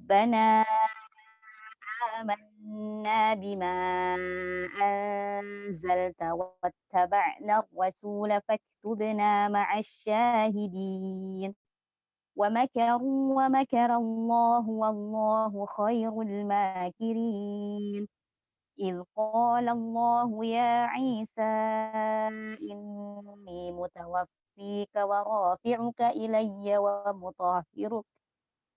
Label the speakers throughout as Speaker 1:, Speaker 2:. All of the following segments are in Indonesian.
Speaker 1: ربنا آمنا بما أنزلت واتبعنا الرسول فاكتبنا مع الشاهدين ومكروا ومكر الله والله خير الماكرين إذ قال الله يا عيسى إني متوفيك ورافعك إلي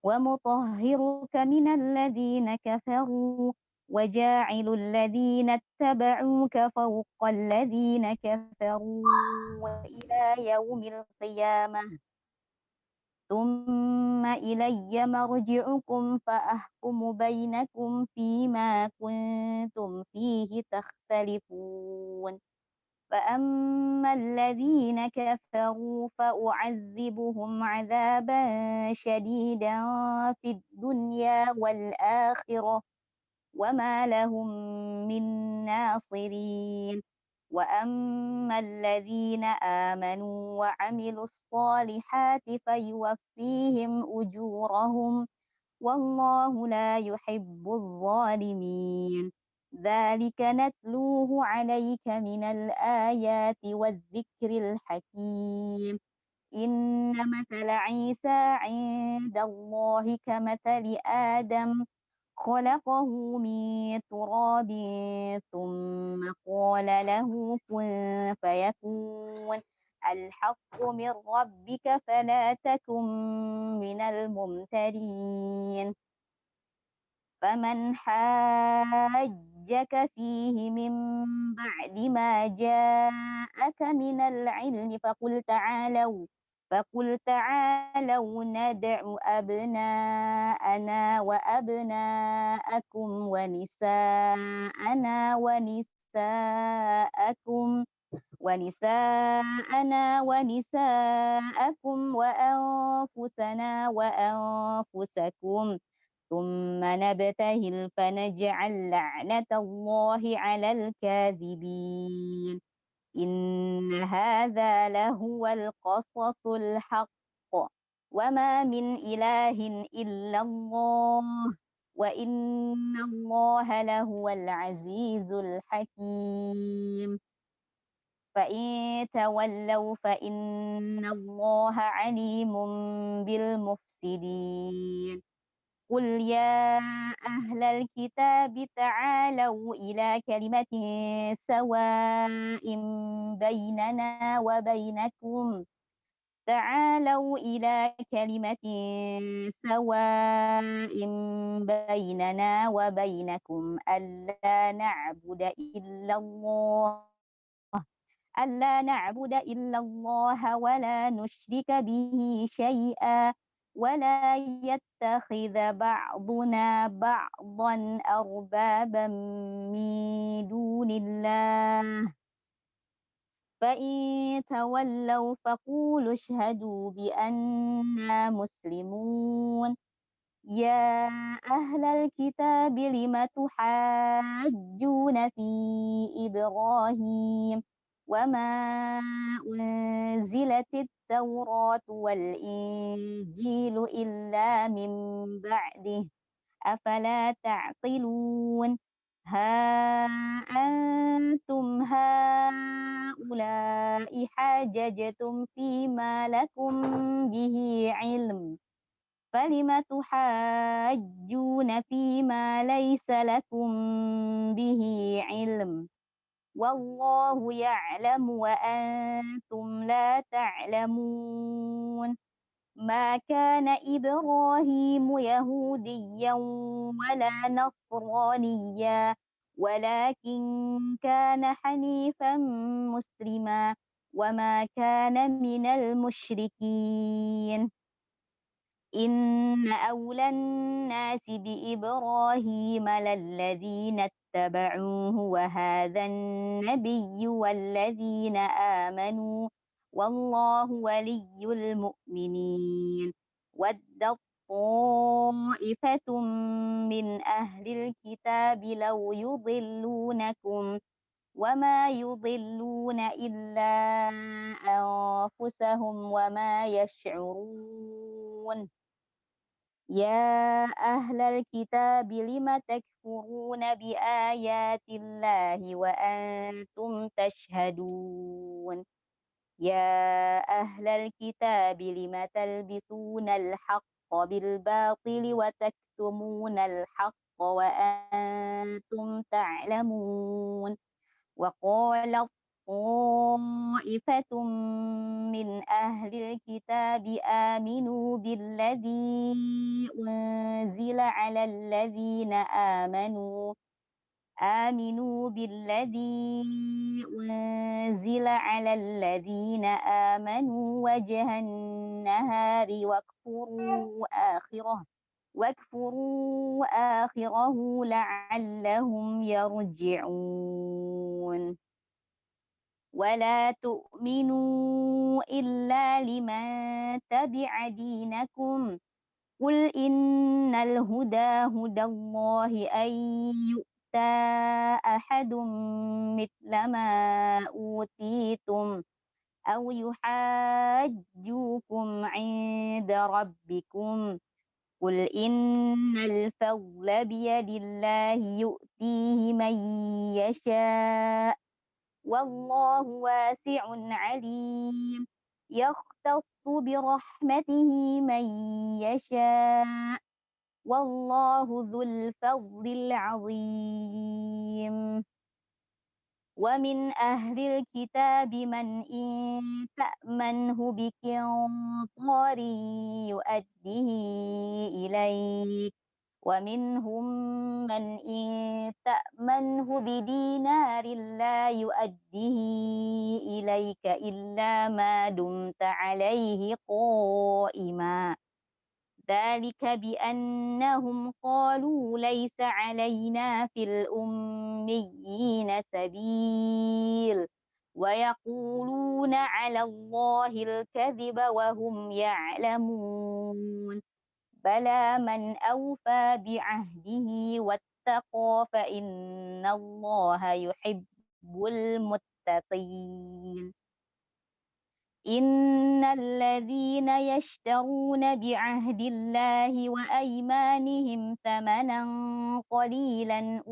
Speaker 1: ومطهرك من الذين كفروا وجاعل الذين اتبعوك فوق الذين كفروا إلى يوم القيامة ثم إلي مرجعكم فأحكم بينكم فيما كنتم فيه تختلفون فأما الذين كفروا فأعذبهم عذابا شديدا في الدنيا والآخرة وما لهم من ناصرين وأما الذين آمنوا وعملوا الصالحات فيوفيهم أجورهم والله لا يحب الظالمين ذلك نتلوه عليك من الآيات والذكر الحكيم إن مثل عيسى عند الله كمثل آدم خلقه من تراب ثم قال له كن فيكون الحق من ربك فلا تكن من الممترين فمن حاجك فيه من بعد ما جاءك من العلم فقل تعالوا ندع أبناءنا وأبناءكم ونساءنا ونساءكم وأنفسنا وأنفسكم ثم نبتهل فنجعل لعنة الله على الكاذبين إن هذا لهو القصص الحق وما من إله إلا الله وإن الله لهو العزيز الحكيم فإن تولوا فإن الله عليم بالمفسدين قل يا أهل الكتاب تعالوا إلى كلمة سواء بيننا وبينكم ألا نعبد إلا الله ولا نشرك به شيئا ولا يتخذ بعضنا بعضا أربابا من دون الله فإن تولوا فقولوا اشهدوا بأننا مسلمون يا أهل الكتاب لم تحاجون في إبراهيم وما أنزلت التوراة والإنجيل إلا من بعده أفلا تعقلون ها أنتم هؤلاء حاججتم فيما لكم به علم فلم تحاجون فيما ليس لكم به علم والله يعلم وأنتم لا تعلمون ما كان إبراهيم يهوديا ولا نصرانيا ولكن كان حنيفا مسلما وما كان من المشركين إن أولى الناس بإبراهيم للذين اتبعوه وهذا النبي والذين آمنوا والله ولي المؤمنين ود طائفة من أهل الكتاب لو يضلونكم وما يضلون إلا أنفسهم وما يشعرون يا أهل الكتاب لم تكفرون بآيات الله وأنتم تشهدون يا أهل الكتاب لم تلبسون الحق بالباطل وتكتمون الحق وأنتم تعلمون وقالت طائفة من أهل الكتاب آمنوا بالذي أنزل على الذين آمنوا وجه النهار واكفروا آخره لعلهم يرجعون ولا تؤمنوا إلا لمن تبع دينكم قل إن الهدى هدى الله أن يؤتى أحد مثل ما أوتيتم أو يحاجوكم عند ربكم قل إن الفضل بيد الله يؤتيه من يشاء والله واسع عليم يختص برحمته من يشاء والله ذو الفضل العظيم ومن أهل الكتاب من إن تأمنه بقنطار يؤديه إليك ومنهم من إن تأمنه بدينار لا يؤديه إليك إلا ما دمت عليه قائما ذلك بأنهم قالوا ليس علينا في الأميين سبيل ويقولون على الله الكذب وهم يعلمون بلى من أوفى بعهده واتقى فإن الله يحب المتقين إن الذين يشترون بعهد الله وأيمانهم ثمنا قليلا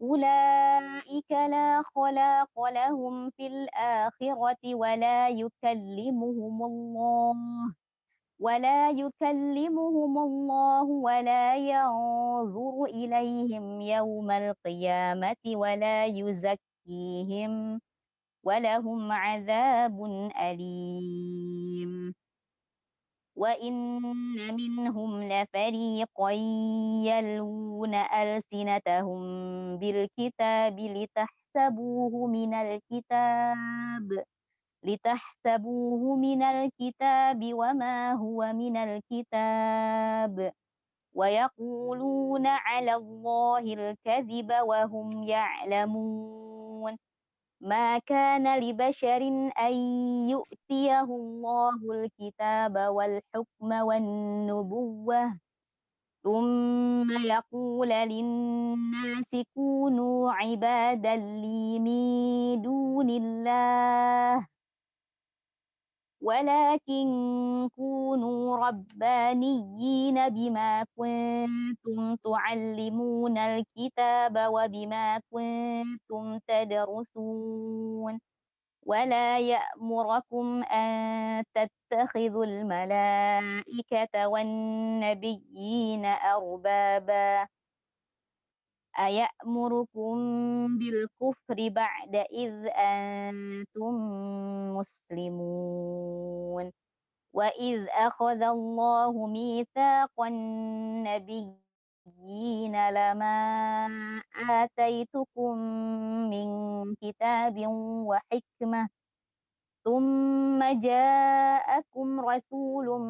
Speaker 1: أولئك لا خلاق لهم في الآخرة ولا يكلمهم الله ولا ينظر إليهم يوم القيامة ولا يزكيهم ولهم عذاب أليم وإن منهم لفريقا يلوون ألسنتهم بالكتاب لتحسبوه من الكتاب وما هو من الكتاب ويقولون على الله الكذب وهم يعلمون ما كان لبشر أن يؤتيه الله الكتاب والحكم والنبوة ثم يقول للناس كونوا عبادا لي من دون الله ولكن كونوا ربانيين بما كنتم تعلمون الكتاب وبما كنتم تدرسون ولا يأمركم أن تتخذوا الملائكة والنبيين أربابا أيأمركم بالكفر بعد إذ أنتم مسلمون وإذ أخذ الله ميثاق النبيين لما آتيتكم من كتاب وحكمة ثم جاءكم رسول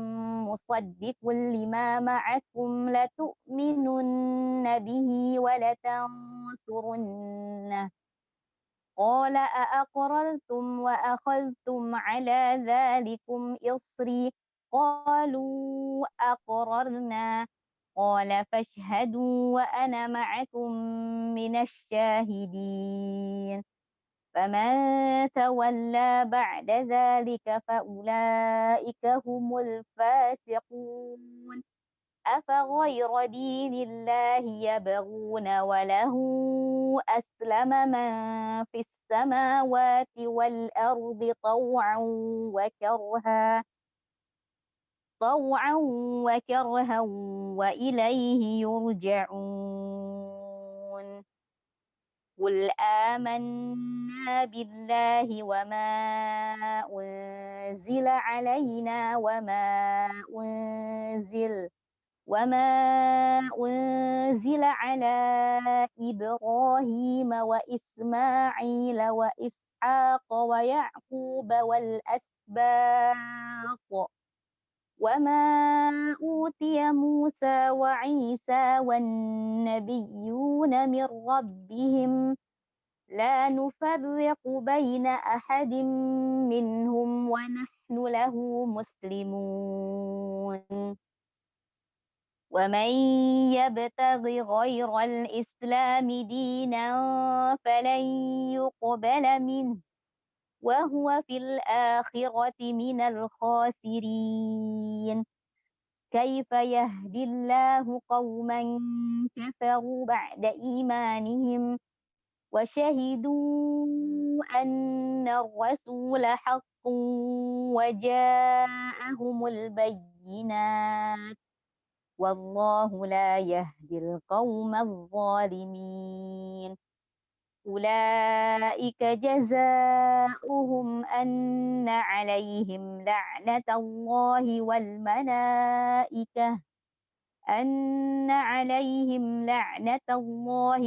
Speaker 1: مصدق لما معكم لتؤمنن به ولتنصرنه قال أأقررتم وأخذتم على ذلكم إصري قالوا أقررنا قال فاشهدوا وأنا معكم من الشاهدين فمن تولى بعد ذلك فأولئك هم الفاسقون أفغير دين الله يبغون وله أسلم من في السماوات والأرض طوعا وكرها وإليه يرجعون قل آمنا بالله أنزل علينا وما أنزل على إبراهيم وإسماعيل وإسحاق ويعقوب والأسباط وما أوتي موسى وعيسى والنبيون من ربهم لا نفرق بين أحد منهم ونحن له مسلمون ومن يبتغ غير الإسلام دينا فلن يقبل منه وهو في الآخرة من الخاسرين كيف يهدي الله قوما كفروا بعد إيمانهم وشهدوا أن الرسول حق وجاءهم البينات والله لا يهدي القوم الظالمين أولئك جزاؤهم أن عليهم لعنة الله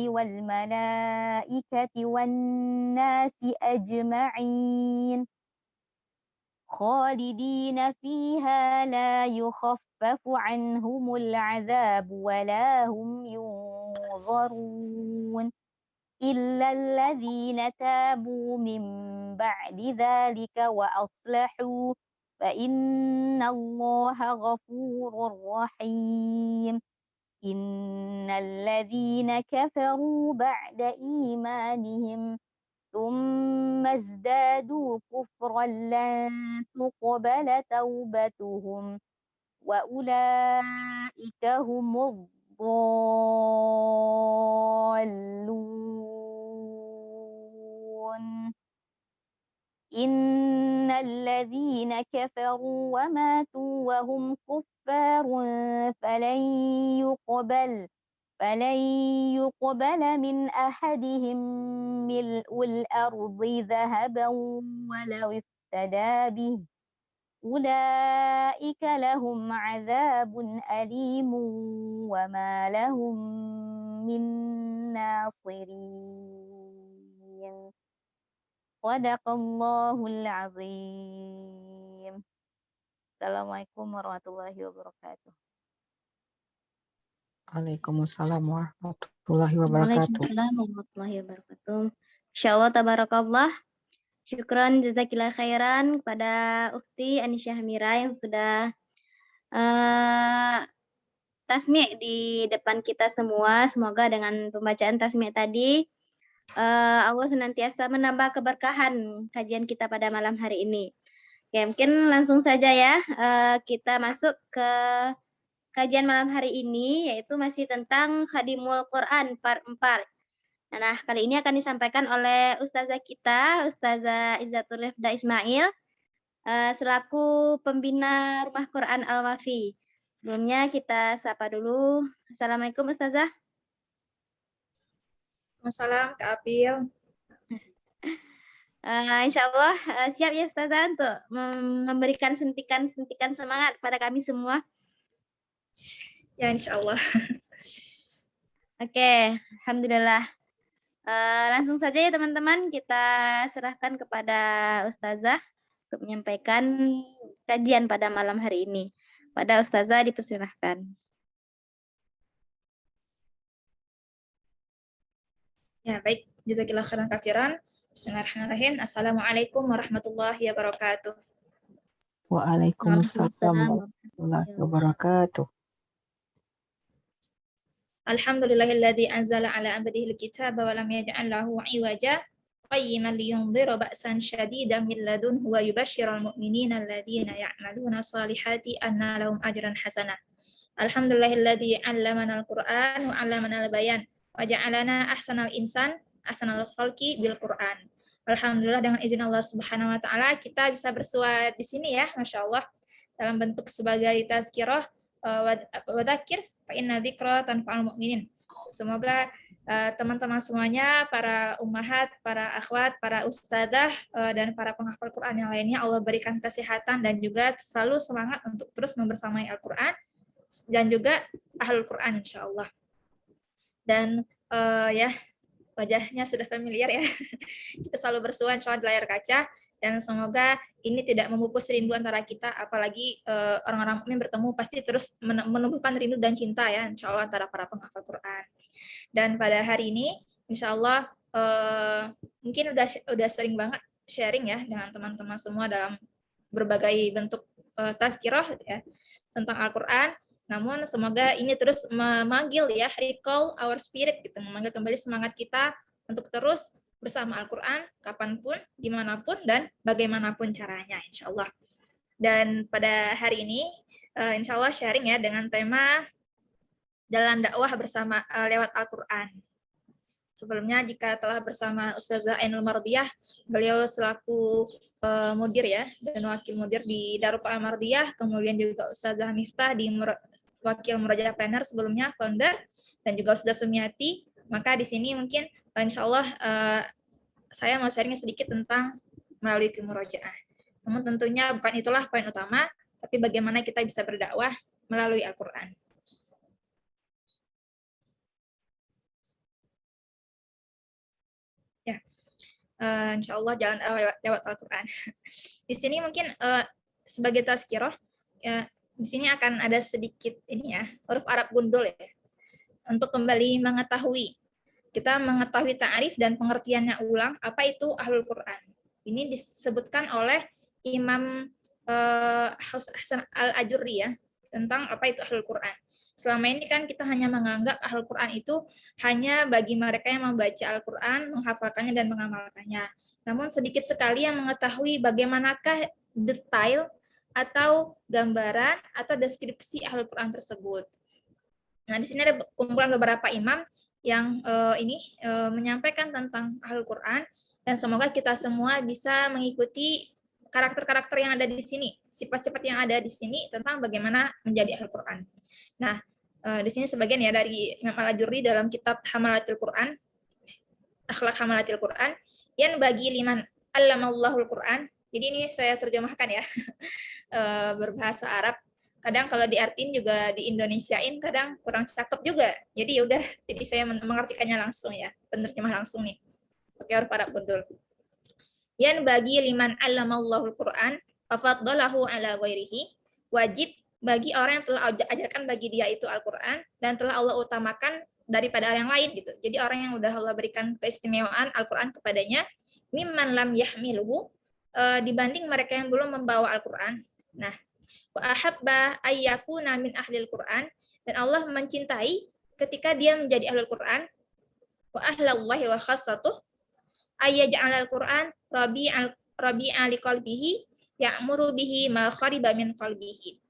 Speaker 1: والملائكة والناس أجمعين خالدين فيها لا يخفف عنهم العذاب ولا هم ينظرون إلا الذين تابوا من بعد ذلك وأصلحوا فإن الله غفور رحيم إن الذين كفروا بعد إيمانهم ثم ازدادوا كفرا لن تقبل توبتهم وأولئك هم الضالون إن الذين كفروا وماتوا وهم كفار فلن يقبل فلن يقبل من أحدهم ملء الأرض ذهبا ولو افتدى به أولئك لهم عذاب أليم وما لهم من ناصرين صدق الله العظيم. Assalamualaikum warahmatullahi wabarakatuh.
Speaker 2: Waalaikumsalam warahmatullahi wabarakatuh.
Speaker 3: Waalaikumsalam warahmatullahi wabarakatuh. Insyaallah tabarakallah. Syukran jazakillah khairan kepada Ukti Anisya Hamira yang sudah tasmi' di depan kita semua. Semoga dengan pembacaan tasmi' tadi Allah senantiasa menambah keberkahan kajian kita pada malam hari ini. Oke, mungkin langsung saja ya kita masuk ke kajian malam hari ini, yaitu masih tentang Khadimul Quran part 4. Nah, kali ini akan disampaikan oleh Ustazah kita, Ustazah Izzatul Rifda Ismail, selaku pembina Rumah Quran Al-Wafi. Sebelumnya kita sapa dulu. Assalamualaikum Ustazah.
Speaker 4: Waalaikumsalam Kak Apil.
Speaker 3: Insya Allah siap ya Ustazah untuk memberikan sentikan semangat kepada kami semua.
Speaker 4: Ya, insya Allah.
Speaker 3: Oke, alhamdulillah. Langsung saja ya teman-teman, kita serahkan kepada Ustazah untuk menyampaikan kajian pada malam hari ini. Pada Ustazah dipersilahkan.
Speaker 4: Ya, baik. Jazakillah khairan katsiran. Bismillahirrahmanirrahim. Assalamualaikum warahmatullahi wabarakatuh.
Speaker 2: Waalaikumsalam warahmatullahi wabarakatuh.
Speaker 4: Alhamdulillahilladzi anzala ala abdihi alkitaba wa lam yaj'al lahu 'iwaja قيما لينذر بأسا شديدا من لدنه ويبشر المؤمنين الذين يعملون الصالحات أن لهم أجرا حسنا الحمد لله الذي علمنا القرآن وعلمنا البيان وجعلنا أحسن الإنسان أحسن الخلق بالقرآن. Alhamdulillah dengan izin Allah Subhanahu wa taala kita bisa bersua di sini ya, Masya Allah, dalam bentuk sebagai tazkirah wa dzakir fa inna dzikra tanfa'ul mu'minin. Semoga teman-teman semuanya, para ummahat, para akhwat, para ustadzah, dan para penghafal Quran yang lainnya, Allah berikan kesehatan dan juga selalu semangat untuk terus membersamai Al-Quran dan juga ahlul Quran insya Allah. Dan ya, wajahnya sudah familiar ya. Kita selalu bersua insya Allah di layar kaca, dan semoga ini tidak memupus rindu antara kita, apalagi orang-orang mukmin bertemu pasti terus menumbuhkan rindu dan cinta ya insya Allah antara para penghafal Quran. Dan pada hari ini insya Allah mungkin udah sering banget sharing ya dengan teman-teman semua dalam berbagai bentuk tazkirah ya tentang Al-Quran. Namun semoga ini terus memanggil ya, recall our spirit gitu, memanggil kembali semangat kita untuk terus bersama Al-Quran kapanpun, dimanapun, dan bagaimanapun caranya insya Allah. Dan pada hari ini insya Allah sharing ya dengan tema jalan dakwah bersama lewat Al-Quran. Sebelumnya jika telah bersama Ustazah Ainul Mardiyah, beliau selaku mudir ya dan wakil mudir di Darul Quran Mardiyah, kemudian juga Ustazah Miftah di wakil Murajaah Planner sebelumnya, founder, dan juga Ustazah Sumiati. Maka di sini mungkin insya Allah saya mau sharing sedikit tentang melalui Murajaah. Namun tentunya bukan itulah poin utama, tapi bagaimana kita bisa berdakwah melalui Al-Quran. Insya Allah jalan lewat Al-Quran. Di sini mungkin sebagai tazkirah, di sini akan ada sedikit ini ya, huruf Arab gundul ya, untuk kembali mengetahui. Kita mengetahui ta'rif dan pengertiannya ulang, apa itu Ahlul Quran. Ini disebutkan oleh Imam Hasan Al-Ajurri ya, tentang apa itu Ahlul Quran. Selama ini kan kita hanya menganggap Ahlul Quran itu hanya bagi mereka yang membaca Al-Quran, menghafalkannya dan mengamalkannya. Namun sedikit sekali yang mengetahui bagaimanakah detail atau gambaran atau deskripsi Ahlul Quran tersebut. Nah, di sini ada kumpulan beberapa imam yang menyampaikan tentang Ahlul Quran, dan semoga kita semua bisa mengikuti karakter-karakter yang ada di sini, sifat-sifat yang ada di sini tentang bagaimana menjadi Ahlul Quran. Nah, di sini sebagian ya dari Imam Al-Ajurri dalam kitab Hamalatil Quran, Akhlak Hamalatil Quran, yang bagi liman allamallahul Quran. Jadi ini saya terjemahkan ya, berbahasa Arab. Kadang kalau diartiin juga di Indonesiain kadang kurang cakep juga. Jadi ya udah, jadi saya mengartikannya langsung ya, penerjemah langsung nih. Pakai huruf Arab gundul. Yang bagi liman allamallahul Quran fafaddalahu ala ghairihi, wajib bagi orang yang telah ajarkan bagi dia itu Al-Quran dan telah Allah utamakan daripada yang lain gitu. Jadi orang yang udah Allah berikan keistimewaan Al-Quran kepadanya, mimman lam yahmiluhu, dibanding mereka yang belum membawa Al-Quran. Nah, wa ahabba ayyakuna min ahlil Quran, dan Allah mencintai ketika dia menjadi ahlul Quran, wa ahlallahi wa khassatuh ayyaj'alal Quran rabi'a liqalbihi ya'muru bihi ma khariba min qalbihi.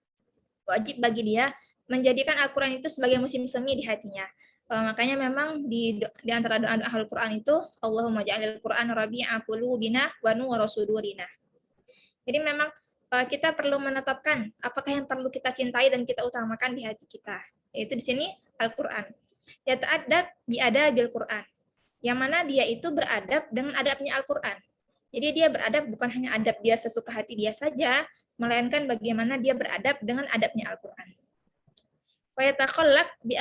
Speaker 4: Wajib bagi dia menjadikan Al-Quran itu sebagai musim semi di hatinya. Makanya memang di antara doa Al-Quran itu, Allahumma ja'alil Quran rabi'a qulubina wa nuwara sudurina. Jadi memang kita perlu menetapkan apakah yang perlu kita cintai dan kita utamakan di hati kita. Yaitu di sini Al-Quran. Ya ta'adab bi'adabil Quran. Yang mana dia itu beradab dengan adabnya Al-Quran. Jadi dia beradab bukan hanya adab dia sesuka hati dia saja, melainkan bagaimana dia beradab dengan adabnya Al-Quran. Wa yatakhallaq bi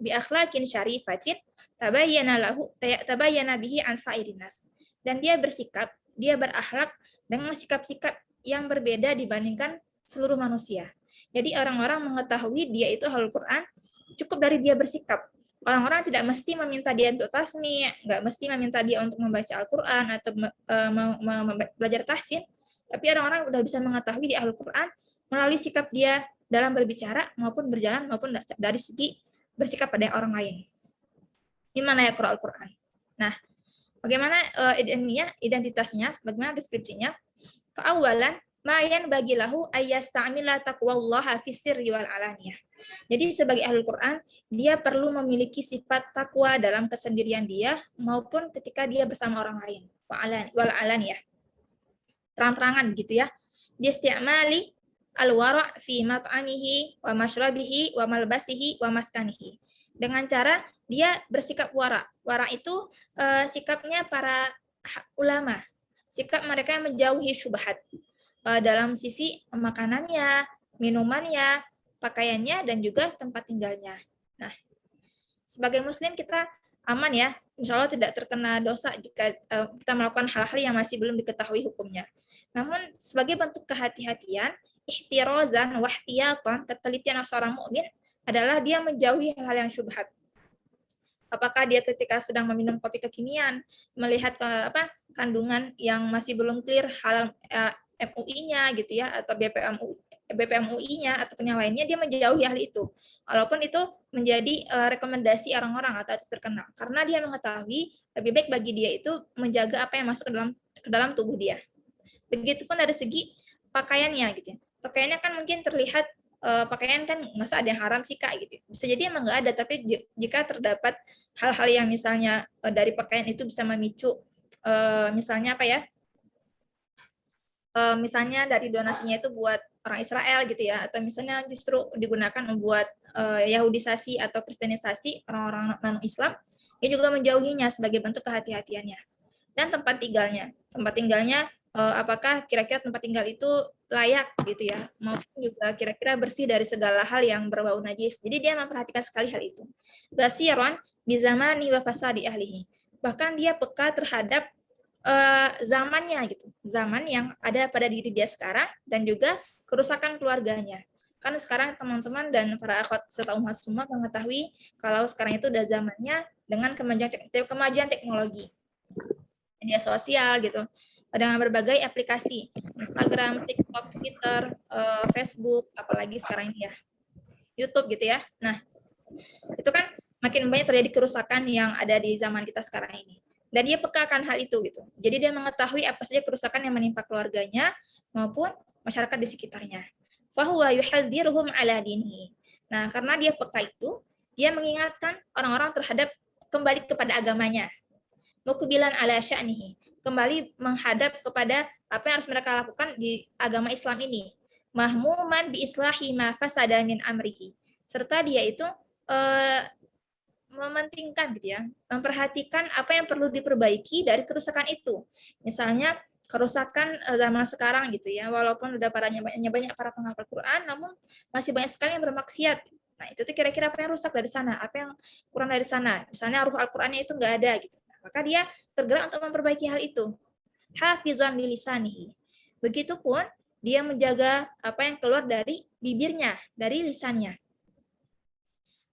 Speaker 4: akhlaqin syarifatin tabayyana bihi an sa'irin nas. Dan dia bersikap, dia berakhlak dengan sikap-sikap yang berbeda dibandingkan seluruh manusia. Jadi orang-orang mengetahui dia itu ahlul Quran cukup dari dia bersikap. Orang-orang tidak mesti meminta dia untuk tasmi', nggak mesti meminta dia untuk membaca Al-Quran atau belajar tahsin, tapi orang-orang udah bisa mengetahui di Al-Quran melalui sikap dia dalam berbicara maupun berjalan maupun dari segi bersikap pada orang lain. Gimana ya Al-Quran? Nah, Bagaimana identitasnya? Bagaimana deskripsinya? Fa'awalan mayan bagi lahu ayyasta'mila taqwallaha fis sirri wal alaniyah. Jadi sebagai ahli Quran, dia perlu memiliki sifat takwa dalam kesendirian dia maupun ketika dia bersama orang lain. Wal alaniyah. Terang-terangan gitu ya. Disti'mali al-wara' fi mat'amihi wa mashrabihi wa malbasihi wa maskanihi. Dengan cara dia bersikap wara'. Wara' itu sikapnya para ulama. Sikap mereka yang menjauhi syubhat dalam sisi makanannya, minumannya, pakaiannya, dan juga tempat tinggalnya. Nah, sebagai muslim kita aman ya, insya Allah tidak terkena dosa jika kita melakukan hal-hal yang masih belum diketahui hukumnya. Namun sebagai bentuk kehati-hatian, ihtirozan wahtiyatan, ketelitian seorang mukmin adalah dia menjauhi hal-hal yang syubhat. Apakah dia ketika sedang meminum kopi kekinian, melihat kandungan yang masih belum clear halal MUI-nya gitu ya, atau BPM UI-nya atau yang lainnya, dia menjauhi hal itu. Walaupun itu menjadi rekomendasi orang-orang atau terkenal, karena dia mengetahui lebih baik bagi dia itu menjaga apa yang masuk ke dalam tubuh dia. Begitupun dari segi pakaiannya gitu ya. Pakaiannya kan mungkin terlihat pakaian kan masa ada yang haram sih Kak gitu. Bisa jadi emang nggak ada, tapi jika terdapat hal-hal yang misalnya dari pakaian itu bisa memicu misalnya apa ya? Misalnya dari donasinya itu buat orang Israel gitu ya, atau misalnya justru digunakan membuat Yahudisasi atau Kristenisasi orang-orang non-Islam, dia juga menjauhinya sebagai bentuk kehati-hatiannya. Dan tempat tinggalnya apakah kira-kira tempat tinggal itu layak gitu ya, maupun juga kira-kira bersih dari segala hal yang berbau najis. Jadi dia memperhatikan sekali hal itu. Basiron bizamani wa fasadi ahlihi. Bahkan dia peka terhadap zamannya gitu, zaman yang ada pada diri dia sekarang dan juga kerusakan keluarganya. Kan sekarang teman-teman dan para akhwat serta umat semua mengetahui kalau sekarang itu udah zamannya dengan kemajuan teknologi, media sosial gitu, dengan berbagai aplikasi, Instagram, TikTok, Twitter, Facebook, apalagi sekarang ini ya, YouTube gitu ya. Nah, itu kan makin banyak terjadi kerusakan yang ada di zaman kita sekarang ini. Dan dia peka akan hal itu gitu. Jadi dia mengetahui apa saja kerusakan yang menimpa keluarganya maupun masyarakat di sekitarnya. Fahuwa yuhadziruhum ala dinihi. Nah, karena dia peka itu, dia mengingatkan orang-orang terhadap kembali kepada agamanya. Muqbilan ala sya'nihi. Kembali menghadap kepada apa yang harus mereka lakukan di agama Islam ini. Mahmuman bi islahi ma fasada min amrihi. Serta dia itu mementingkan gitu ya, memperhatikan apa yang perlu diperbaiki dari kerusakan itu. Misalnya kerusakan zaman sekarang gitu ya, walaupun udah banyak para penghafal Quran, namun masih banyak sekali yang bermaksiat. Nah, itu tuh kira-kira apa yang rusak dari sana, apa yang kurang dari sana. Misalnya ruh Al-Qur'annya itu nggak ada gitu. Nah, maka dia tergerak untuk memperbaiki hal itu. Hafizan li lisanihi. Begitupun dia menjaga apa yang keluar dari bibirnya, dari lisannya.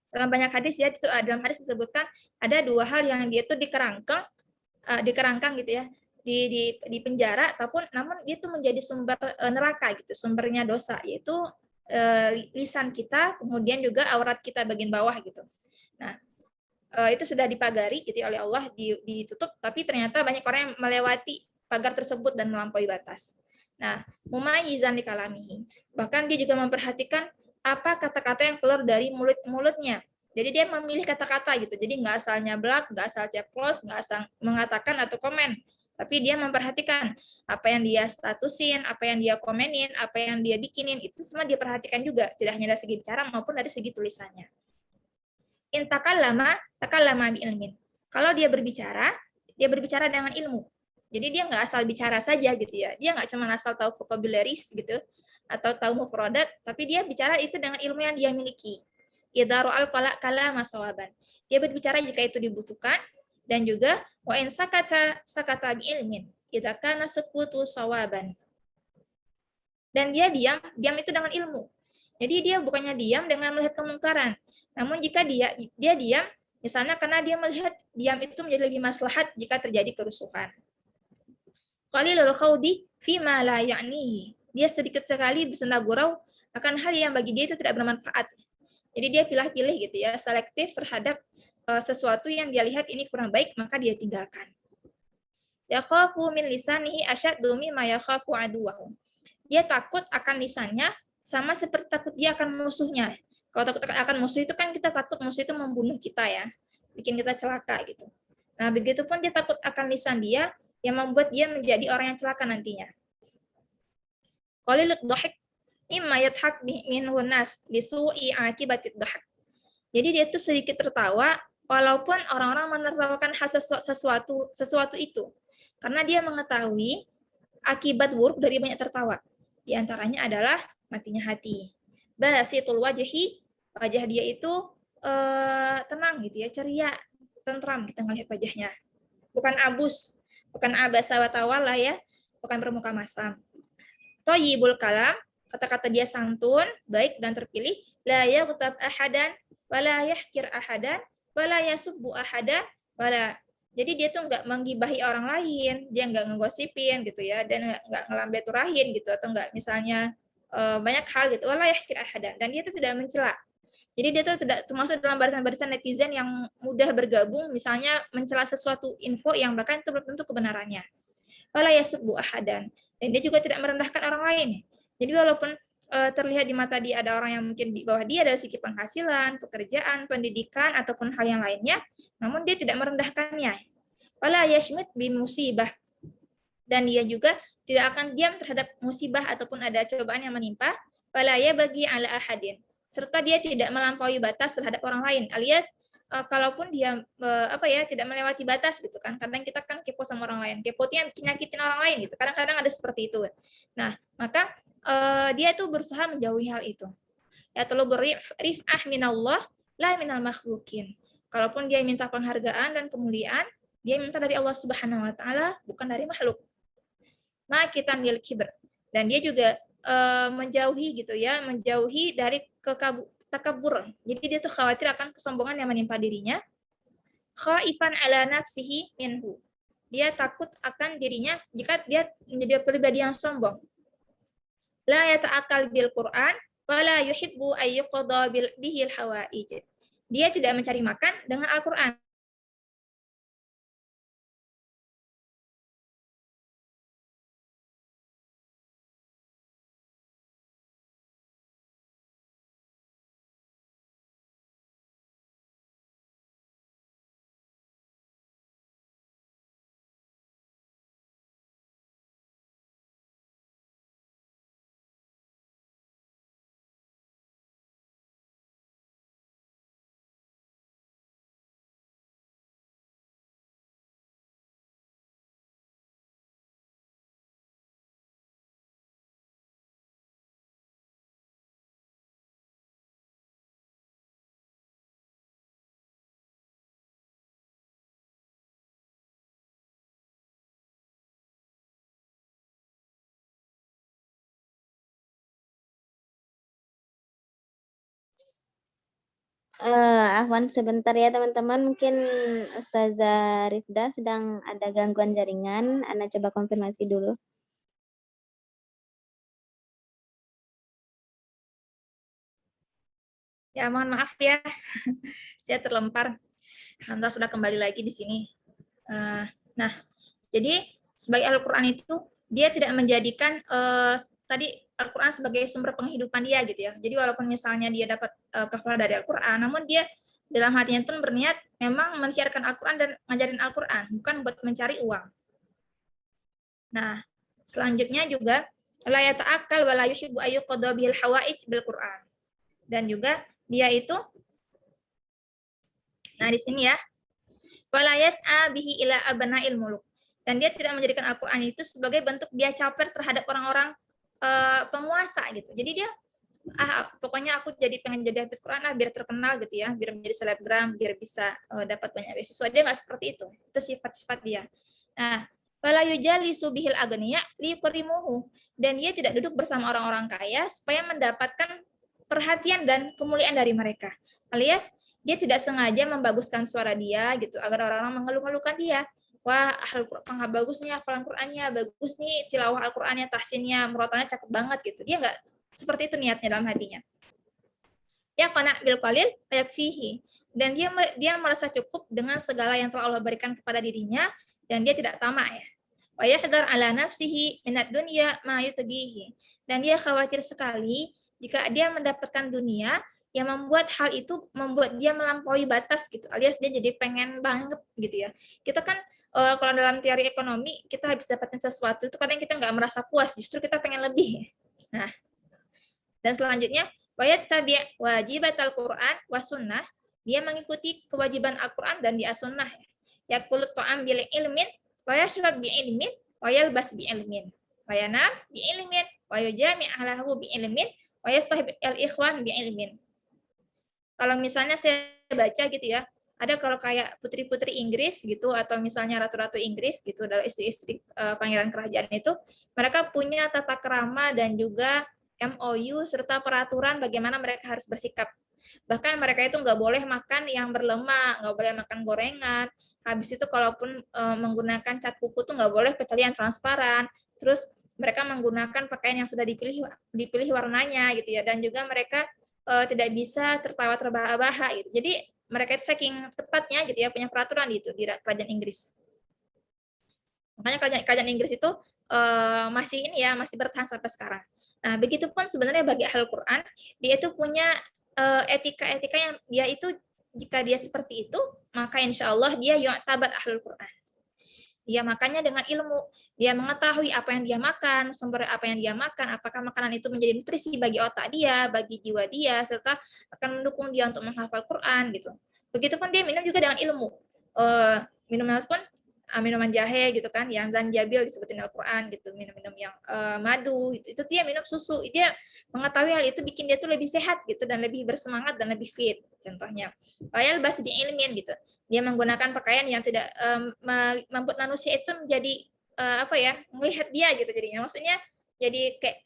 Speaker 4: Dalam banyak hadis ya, dalam hadis disebutkan ada dua hal yang dia itu dikerangkang gitu ya, di penjara, namun itu menjadi sumber neraka gitu, sumbernya dosa, yaitu lisan kita, kemudian juga aurat kita bagian bawah gitu. Nah, itu sudah dipagari gitu oleh Allah, ditutup, tapi ternyata banyak orang yang melewati pagar tersebut dan melampaui batas. Nah, mumayyizan li kalamihi. Bahkan dia juga memperhatikan apa kata-kata yang keluar dari mulutnya. Jadi dia memilih kata-kata gitu. Jadi nggak asal nyablak, nggak asal ceplos, nggak asal mengatakan atau komen. Tapi dia memperhatikan apa yang dia statusin, apa yang dia komenin, apa yang dia bikinin, itu semua dia perhatikan juga. Tidak hanya dari segi bicara maupun dari segi tulisannya. In takallama bi ilmin. Kalau dia berbicara dengan ilmu. Jadi dia nggak asal bicara saja gitu ya. Dia nggak cuma asal tahu vocabularies gitu, atau tahu mufradat, tapi dia bicara itu dengan ilmu yang dia miliki. Idharu al-kalama sawaban. Dia berbicara jika itu dibutuhkan, dan juga wa in sakata bi ilmin idza kana sukutu sawaban. Dan dia diam itu dengan ilmu. Jadi dia bukannya diam dengan melihat kemungkaran, namun jika dia diam misalnya karena dia melihat diam itu menjadi lebih maslahat jika terjadi kerusuhan. Qalilul khawdi fi ma la ya'nihi. Dia sedikit sekali bersenda gurau akan hal yang bagi dia itu tidak bermanfaat. Jadi dia pilih-pilih gitu ya, selektif terhadap sesuatu yang dia lihat ini kurang baik, maka dia tinggalkan. yakhafu min lisanihi asyaddu mimma yakhafu aduwahu. Dia takut akan lisannya sama seperti takut dia akan musuhnya. Kalau takut akan musuh itu kan kita takut musuh itu membunuh kita ya, bikin kita celaka gitu. Nah, begitupun dia takut akan lisan dia yang membuat dia menjadi orang yang celaka nantinya. Qalilut dhahik mimma yadhak minhu nas lisu'i akibatid dhahak. Jadi dia tuh sedikit tertawa walaupun orang-orang menertawakan hal sesuatu itu. Karena dia mengetahui akibat buruk dari banyak tertawa. Di antaranya adalah matinya hati. Basitul wajhi, wajah dia itu tenang gitu ya, ceria, tentram kita melihat wajahnya. Bukan abus, bukan abasa wa tawalla ya, bukan bermuka masam. Thayyibul kalam, kata-kata dia santun, baik dan terpilih. La yaghtab ahadan wala yahkir ahadan wala yasubbu ahadan wala. Jadi dia tuh nggak menggibahi orang lain, dia nggak ngegosipin gitu ya, dan nggak ngelambe turahin gitu, atau nggak misalnya banyak hal gitu, wala yahkir ahadan, dan dia tuh tidak mencela. Jadi dia tuh tidak termasuk dalam barisan-barisan netizen yang mudah bergabung, misalnya mencela sesuatu info yang bahkan itu belum tentu kebenarannya. Wala yasubbu ahadan, dan dia juga tidak merendahkan orang lain. Jadi walaupun terlihat di mata dia ada orang yang mungkin di bawah dia dari segi penghasilan, pekerjaan, pendidikan, ataupun hal yang lainnya, namun dia tidak merendahkannya. Wala yashmit bi musibah, dan dia juga tidak akan diam terhadap musibah ataupun ada cobaan yang menimpa. Wala yabghi ala ahadin, serta dia tidak melampaui batas terhadap orang lain, alias kalaupun dia tidak melewati batas gitu kan. Kadang kita kan kepo sama orang lain, keponya nyakitin orang lain gitu. Kadang-kadang ada seperti itu. Nah, maka dia tuh berusaha menjauhi hal itu. Ya tulubu rif'ah minallah la minal makhlukin. Kalaupun dia minta penghargaan dan kemuliaan, dia minta dari Allah Subhanahu wa taala, bukan dari makhluk. Makitan lil kibr. Dan dia juga menjauhi gitu ya, menjauhi dari takabur. Jadi dia tuh khawatir akan kesombongan yang menimpa dirinya. Khaifan ala nafsihi minhu. Dia takut akan dirinya jika dia menjadi pribadi yang sombong. La yata'akkal bil Qur'an wala yuhibbu ay yuqda bihi al hawaij. Dia tidak mencari makan dengan Al-Qur'an.
Speaker 3: Afwan sebentar ya teman-teman, mungkin Ustazah Rifda sedang ada gangguan jaringan. Ana coba konfirmasi dulu.
Speaker 4: Ya, mohon maaf ya, saya terlempar. Anda sudah kembali lagi di sini. Nah, jadi sebagai Al-Quran itu dia tidak menjadikan tadi Al-Quran sebagai sumber penghidupan dia gitu ya. Jadi walaupun misalnya dia dapat kafalah dari Al-Quran, namun dia dalam hatinya pun berniat memang mensiarkan Al-Quran dan ngajarin Al-Quran, bukan buat mencari uang. Nah, selanjutnya juga la yata'akkal wa la yuhibbu ayyuqadha bihil hawaij bil Quran. Dan juga dia itu, nah di sini ya, wala yas'a bihi ila abna'il muluk. Dan dia tidak menjadikan Al-Quran itu sebagai bentuk dia caper terhadap orang-orang penguasa gitu. Jadi dia pokoknya aku jadi pengen jadi hafiz Quran biar terkenal gitu ya, biar menjadi selebgram, biar bisa dapat banyak beasiswa. Dia nggak seperti itu. Itu sifat-sifat dia. Nah, wala yujalisu bihil aghniya liqrimuhu. Dan dia tidak duduk bersama orang-orang kaya supaya mendapatkan perhatian dan kemuliaan dari mereka. Alias dia tidak sengaja membaguskan suara dia gitu agar orang-orang mengeluh-ngeluhkan dia. Wah, bagus nih hafalan Qur'annya, bagus nih tilawah Al-Qur'annya, tahsinnya, murotalnya cakep banget gitu. Dia enggak seperti itu niatnya dalam hatinya. Ya qana bil qalil yakfihi. Dan dia merasa cukup dengan segala yang telah Allah berikan kepada dirinya dan dia tidak tamak ya. wa yahdhar ala nafsihi minad dunya ma yutghihi. Dan dia khawatir sekali jika dia mendapatkan dunia yang membuat hal itu membuat dia melampaui batas gitu, alias dia jadi pengen banget gitu ya. Kita kan kalau dalam teori ekonomi kita habis dapatin sesuatu itu kadang kita nggak merasa puas, justru kita pengen lebih. Nah, dan selanjutnya wayat tabi' wajibatal Qur'an wa sunnah, dia mengikuti kewajiban Al-Qur'an dan di as-sunnah. Yakulut ta'am bil ilmin wa yashrab bi ilmin wa yalbas bi ilmin wa yanam bi ilmin wa yujami' ahlahu bi ilmin wa yastahib al-ikhwan bi ilmin. Kalau misalnya saya baca gitu ya, ada kalau kayak putri-putri Inggris gitu atau misalnya ratu-ratu Inggris gitu, adalah istri-istri pangeran kerajaan itu, mereka punya tata krama dan juga MOU serta peraturan bagaimana mereka harus bersikap. Bahkan mereka itu nggak boleh makan yang berlemak, nggak boleh makan gorengan. Habis itu kalaupun menggunakan cat kuku tuh nggak boleh kecuali yang transparan. Terus mereka menggunakan pakaian yang sudah dipilih warnanya gitu ya, dan juga mereka tidak bisa tertawa terbahak-bahak gitu. Jadi mereka itu saking ketatnya gitu ya punya peraturan gitu di kerajaan Inggris. Makanya kerajaan Inggris itu masih ini ya, masih bertahan sampai sekarang. Nah, begitupun sebenarnya bagi Ahlul Quran, dia itu punya etika-etika yang dia itu jika dia seperti itu, maka insya Allah dia yu'tabar Ahlul Quran. Dia makannya dengan ilmu, dia mengetahui apa yang dia makan, sumber apa yang dia makan, apakah makanan itu menjadi nutrisi bagi otak dia, bagi jiwa dia, serta akan mendukung dia untuk menghafal Quran gitu. Begitupun dia minum juga dengan ilmu. Minumnya pun minuman jahe gitu kan, yang zanjabil disebutin Al-Quran gitu, minum-minum yang madu gitu. Itu dia minum susu, dia mengetahui hal itu bikin dia tuh lebih sehat gitu dan lebih bersemangat dan lebih fit. Contohnya, wayal bas di ilmian gitu. Dia menggunakan pakaian yang tidak membuat manusia itu menjadi melihat dia gitu jadinya. Maksudnya jadi kayak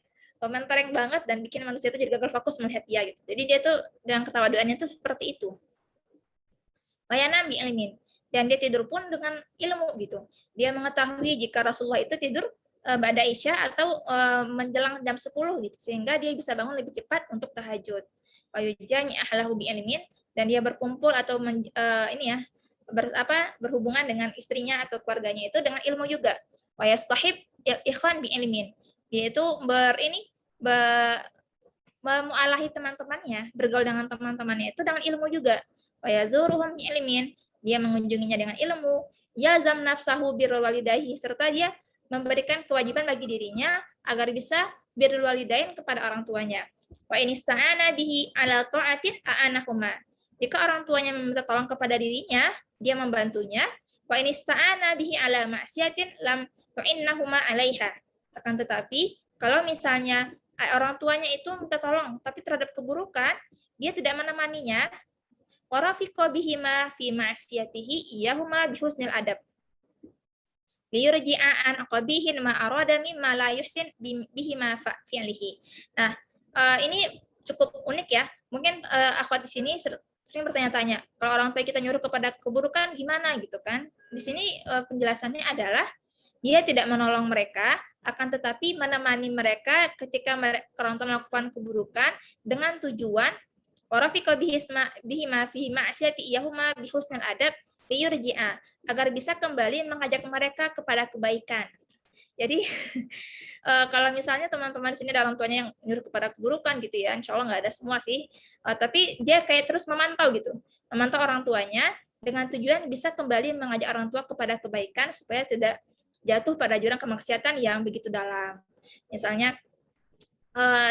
Speaker 4: mentereng banget dan bikin manusia itu jadi gagal fokus melihat dia gitu. Jadi dia tuh dengan ketawaduannya tuh seperti itu. Wayana bi ilmin. Dan dia tidur pun dengan ilmu gitu. Dia mengetahui jika Rasulullah itu tidur ba'da Isya atau menjelang jam 10 gitu, sehingga dia bisa bangun lebih cepat untuk tahajud. Wa yujami ahlahu bi ilmin, dan dia berkumpul atau berhubungan dengan istrinya atau keluarganya itu dengan ilmu juga. Wa yastahib ikhwan bi ilmin. Dia itu memualahi teman-temannya, bergaul dengan teman-temannya itu dengan ilmu juga. Wa yazuruhum bi ilmin, dia mengunjunginya dengan ilmu. Yalzam nafsahu birrul walidayhi, serta dia memberikan kewajiban bagi dirinya agar bisa birrul walidain kepada orang tuanya. Wa in ista'ana bihi ala ta'atin a'anahuma. Jika orang tuanya meminta tolong kepada dirinya, dia membantunya. Wa in ista'ana bihi ala ma'siyatin lam tu'innahuma 'alaiha. Akan tetapi kalau misalnya orang tuanya itu minta tolong tapi terhadap keburukan, dia tidak menemaninya, warafiqa bihima fi ma'siyatihi iyahuma bihusnil adab. Liyurji'a an aqabihin ma arada mimma la yuhsin bihima fi'lihi. Nah, ini cukup unik ya. Mungkin akhwat di sini sering bertanya-tanya, kalau orang tua kita nyuruh kepada keburukan gimana gitu kan? Di sini penjelasannya adalah dia tidak menolong mereka, akan tetapi menemani mereka ketika orang tua melakukan keburukan dengan tujuan warafiqa bihima fi ma'siyati iyahuma bihusnil adab liyurji'a, agar bisa kembali mengajak mereka kepada kebaikan. Jadi kalau misalnya teman-teman di sini ada orang tuanya yang nyuruh kepada keburukan gitu ya, insya Allah nggak ada semua sih, tapi dia kayak terus memantau gitu, memantau orang tuanya dengan tujuan bisa kembali mengajak orang tua kepada kebaikan supaya tidak jatuh pada jurang kemaksiatan yang begitu dalam. Misalnya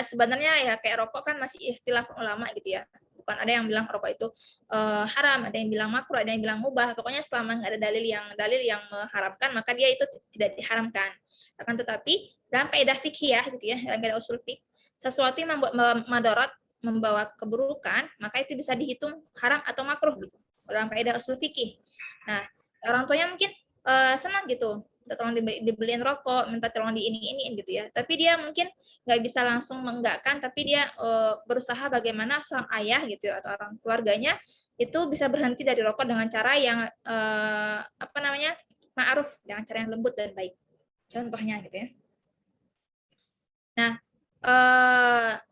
Speaker 4: sebenarnya ya kayak rokok kan masih ikhtilaf ulama gitu ya. Bukan ada yang bilang rokok itu haram, ada yang bilang makruh, ada yang bilang mubah. Pokoknya selama nggak ada dalil yang mengharamkan, maka dia itu tidak diharamkan. Akan tetapi dalam kaidah fikih ya gitu ya, dalam kaidah usul fikih, sesuatu yang membuat madarat, membawa keburukan, maka itu bisa dihitung haram atau makruh gitu. Dalam kaidah usul fikih. Nah, orang tuanya mungkin senang gitu, minta tolong dibeliin rokok, minta tolong di ini gitu ya. Tapi dia mungkin nggak bisa langsung menggakkan, tapi dia berusaha bagaimana sang ayah gitu ya, atau orang keluarganya itu bisa berhenti dari rokok dengan cara yang ma'ruf, dengan cara yang lembut dan baik. Contohnya gitu ya. Nah,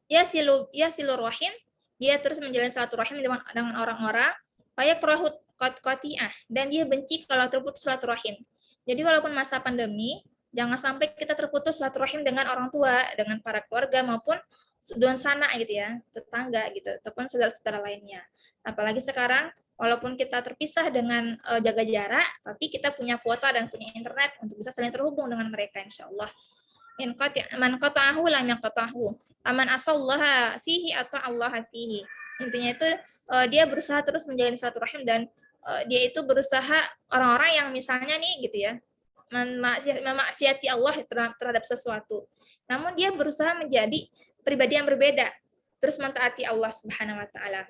Speaker 4: ya silurrahim, dia terus menjalin silaturahim dengan orang-orang, fayakrahut qati'ah, dan dia benci kalau terputus silaturahim. Jadi walaupun masa pandemi, Jangan sampai kita terputus silaturahim dengan orang tua, dengan para keluarga maupun sudan sana gitu ya, tetangga gitu, ataupun saudara-saudara lainnya. Apalagi sekarang walaupun kita terpisah dengan jaga jarak, tapi kita punya kuota dan punya internet untuk bisa saling terhubung dengan mereka insyaallah. Man qata'ahu lam yaqta'hu. Aman asallaha fihi atau Allah fihi. Intinya itu dia berusaha terus menjalin silaturahim dan dia itu berusaha orang-orang yang misalnya nih gitu ya, memaksiati Allah terhadap sesuatu. Namun dia berusaha menjadi pribadi yang berbeda, terus mentaati Allah Subhanahu wa taala.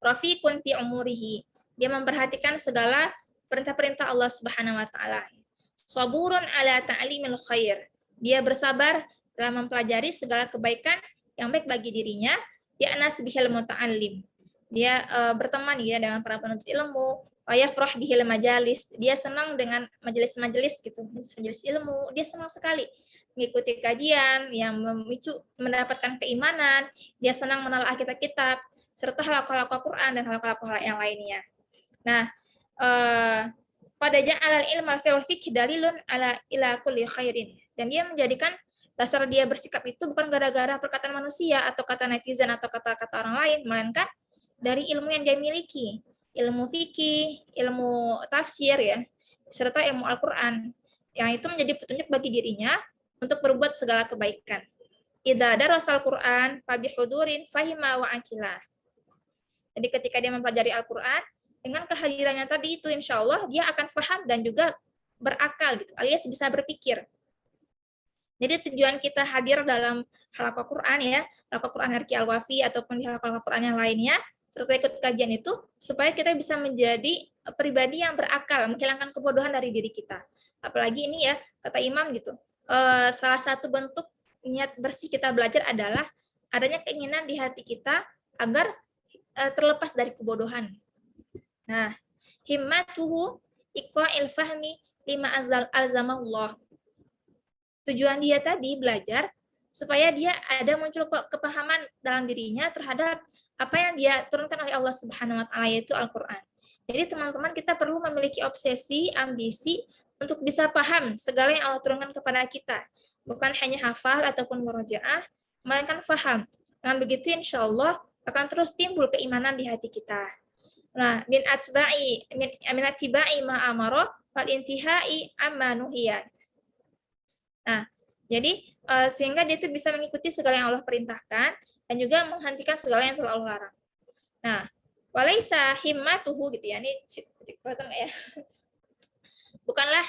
Speaker 4: Rafiqun fi umurihi. Dia memperhatikan segala perintah-perintah Allah Subhanahu wa taala. Saburun ala ta'limil khair. Dia bersabar dalam mempelajari segala kebaikan yang baik bagi dirinya. Dia anas bihil muta'allim. Dia berteman ya dengan para penuntut ilmu. Wayafrah bihil majalis. Dia senang dengan majelis-majelis gitu, majelis ilmu. Dia senang sekali mengikuti kajian yang memicu mendapatkan keimanan. Dia senang menelaah kitab-kitab serta halaqah Quran dan halaqah yang lainnya. Nah, pada ja'alal ilmal wal fiqh dalilun ala ila kulli khairin. Dan dia menjadikan dasar dia bersikap itu bukan gara-gara perkataan manusia atau kata netizen atau kata-kata orang lain, melainkan dari ilmu yang dia miliki. Ilmu fikih, ilmu tafsir ya, serta ilmu Al-Qur'an. Yang itu menjadi petunjuk bagi dirinya untuk berbuat segala kebaikan. Idza darasal Qur'an fa bihudurin fahima wa akila. Jadi ketika dia mempelajari Al-Qur'an, dengan kehadirannya tadi itu insya Allah dia akan paham dan juga berakal gitu, alias bisa berpikir. Jadi tujuan kita hadir dalam halaqah Quran ya, halaqah Quran RQ Al-Wafi ataupun di halaqah Quran yang lainnya, serta ikut kajian itu supaya kita bisa menjadi pribadi yang berakal, menghilangkan kebodohan dari diri kita. Apalagi ini ya, kata Imam gitu, salah satu bentuk niat bersih kita belajar adalah adanya keinginan di hati kita agar terlepas dari kebodohan. Nah, himmatuhu iqa'il fahmi lima alzamallah. Tujuan dia tadi belajar supaya dia ada muncul kepahaman dalam dirinya terhadap apa yang dia turunkan oleh Allah Subhanahu wa taala yaitu Al-Qur'an. Jadi teman-teman kita perlu memiliki obsesi, ambisi untuk bisa paham segala yang Allah turunkan kepada kita. Bukan hanya hafal ataupun murojaah, melainkan paham. Dengan begitu insya Allah akan terus timbul keimanan di hati kita. Nah, min attiba'i ma amara wal intihai amma nuhiya. Nah, jadi sehingga dia itu bisa mengikuti segala yang Allah perintahkan dan juga menghentikan segala yang telah Allah larang. Nah, walaisa himmatuhu gitu ya. Ini ya. Bukanlah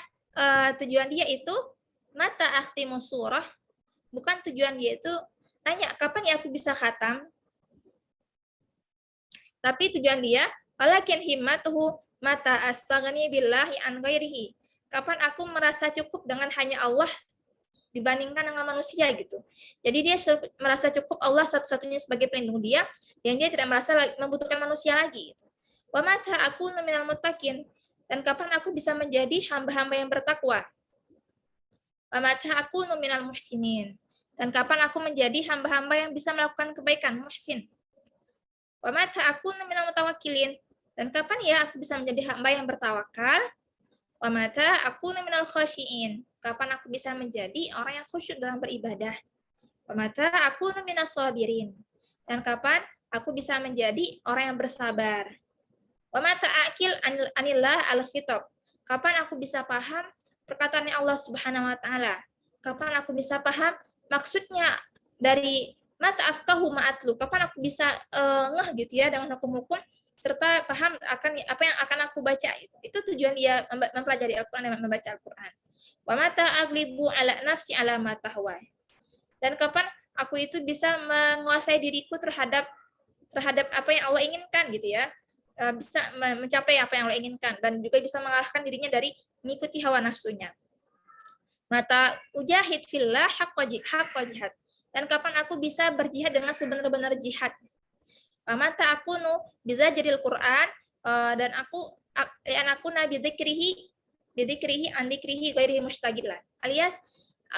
Speaker 4: tujuan dia itu mata akhtimus surah. Bukan tujuan dia itu tanya kapan ya aku bisa khatam. Tapi tujuan dia walakin himmatuhu mata astaghni billahi an ghairihi. Kapan aku merasa cukup dengan hanya Allah dibandingkan dengan manusia gitu. Jadi dia merasa cukup Allah satu-satunya sebagai pelindung dia dan dia tidak merasa membutuhkan manusia lagi gitu. Wa mata aku minal muttaqin, dan kapan aku bisa menjadi hamba-hamba yang bertakwa. Wa mata aku minal muhsinin, dan kapan aku menjadi hamba-hamba yang bisa melakukan kebaikan, muhsin. Wa mata aku minal mutawakkilin, dan kapan ya aku bisa menjadi hamba yang bertawakal. Wa mata aku minal khasyiin, kapan aku bisa menjadi orang yang khusyuk dalam beribadah. Wa mata aku minas sabirin, dan kapan aku bisa menjadi orang yang bersabar. Wa mata akil anillah al-khitab, kapan aku bisa paham perkataan Allah Subhanahu wa taala. Kapan aku bisa paham maksudnya dari mata afqahu ma'atlu, kapan aku bisa ngeh gitu ya dengan hukum-hukum serta paham akan apa yang akan aku baca. Itu tujuan dia mempelajari Al-Qur'an dan membaca Al-Qur'an. Wa mata aglibu ala nafsi ala ma tahwa. Dan kapan aku itu bisa menguasai diriku terhadap apa yang Allah inginkan gitu ya. Bisa mencapai apa yang Allah inginkan dan juga bisa mengalahkan dirinya dari mengikuti hawa nafsunya. Mata ujahid fillah haqqa jihad. Dan kapan aku bisa berjihad dengan sebenar-benar jihad. Mata aku bisa jadi Al-Quran dan aku nabi dzikrihi andikrihi ghairihi mustaqilan, alias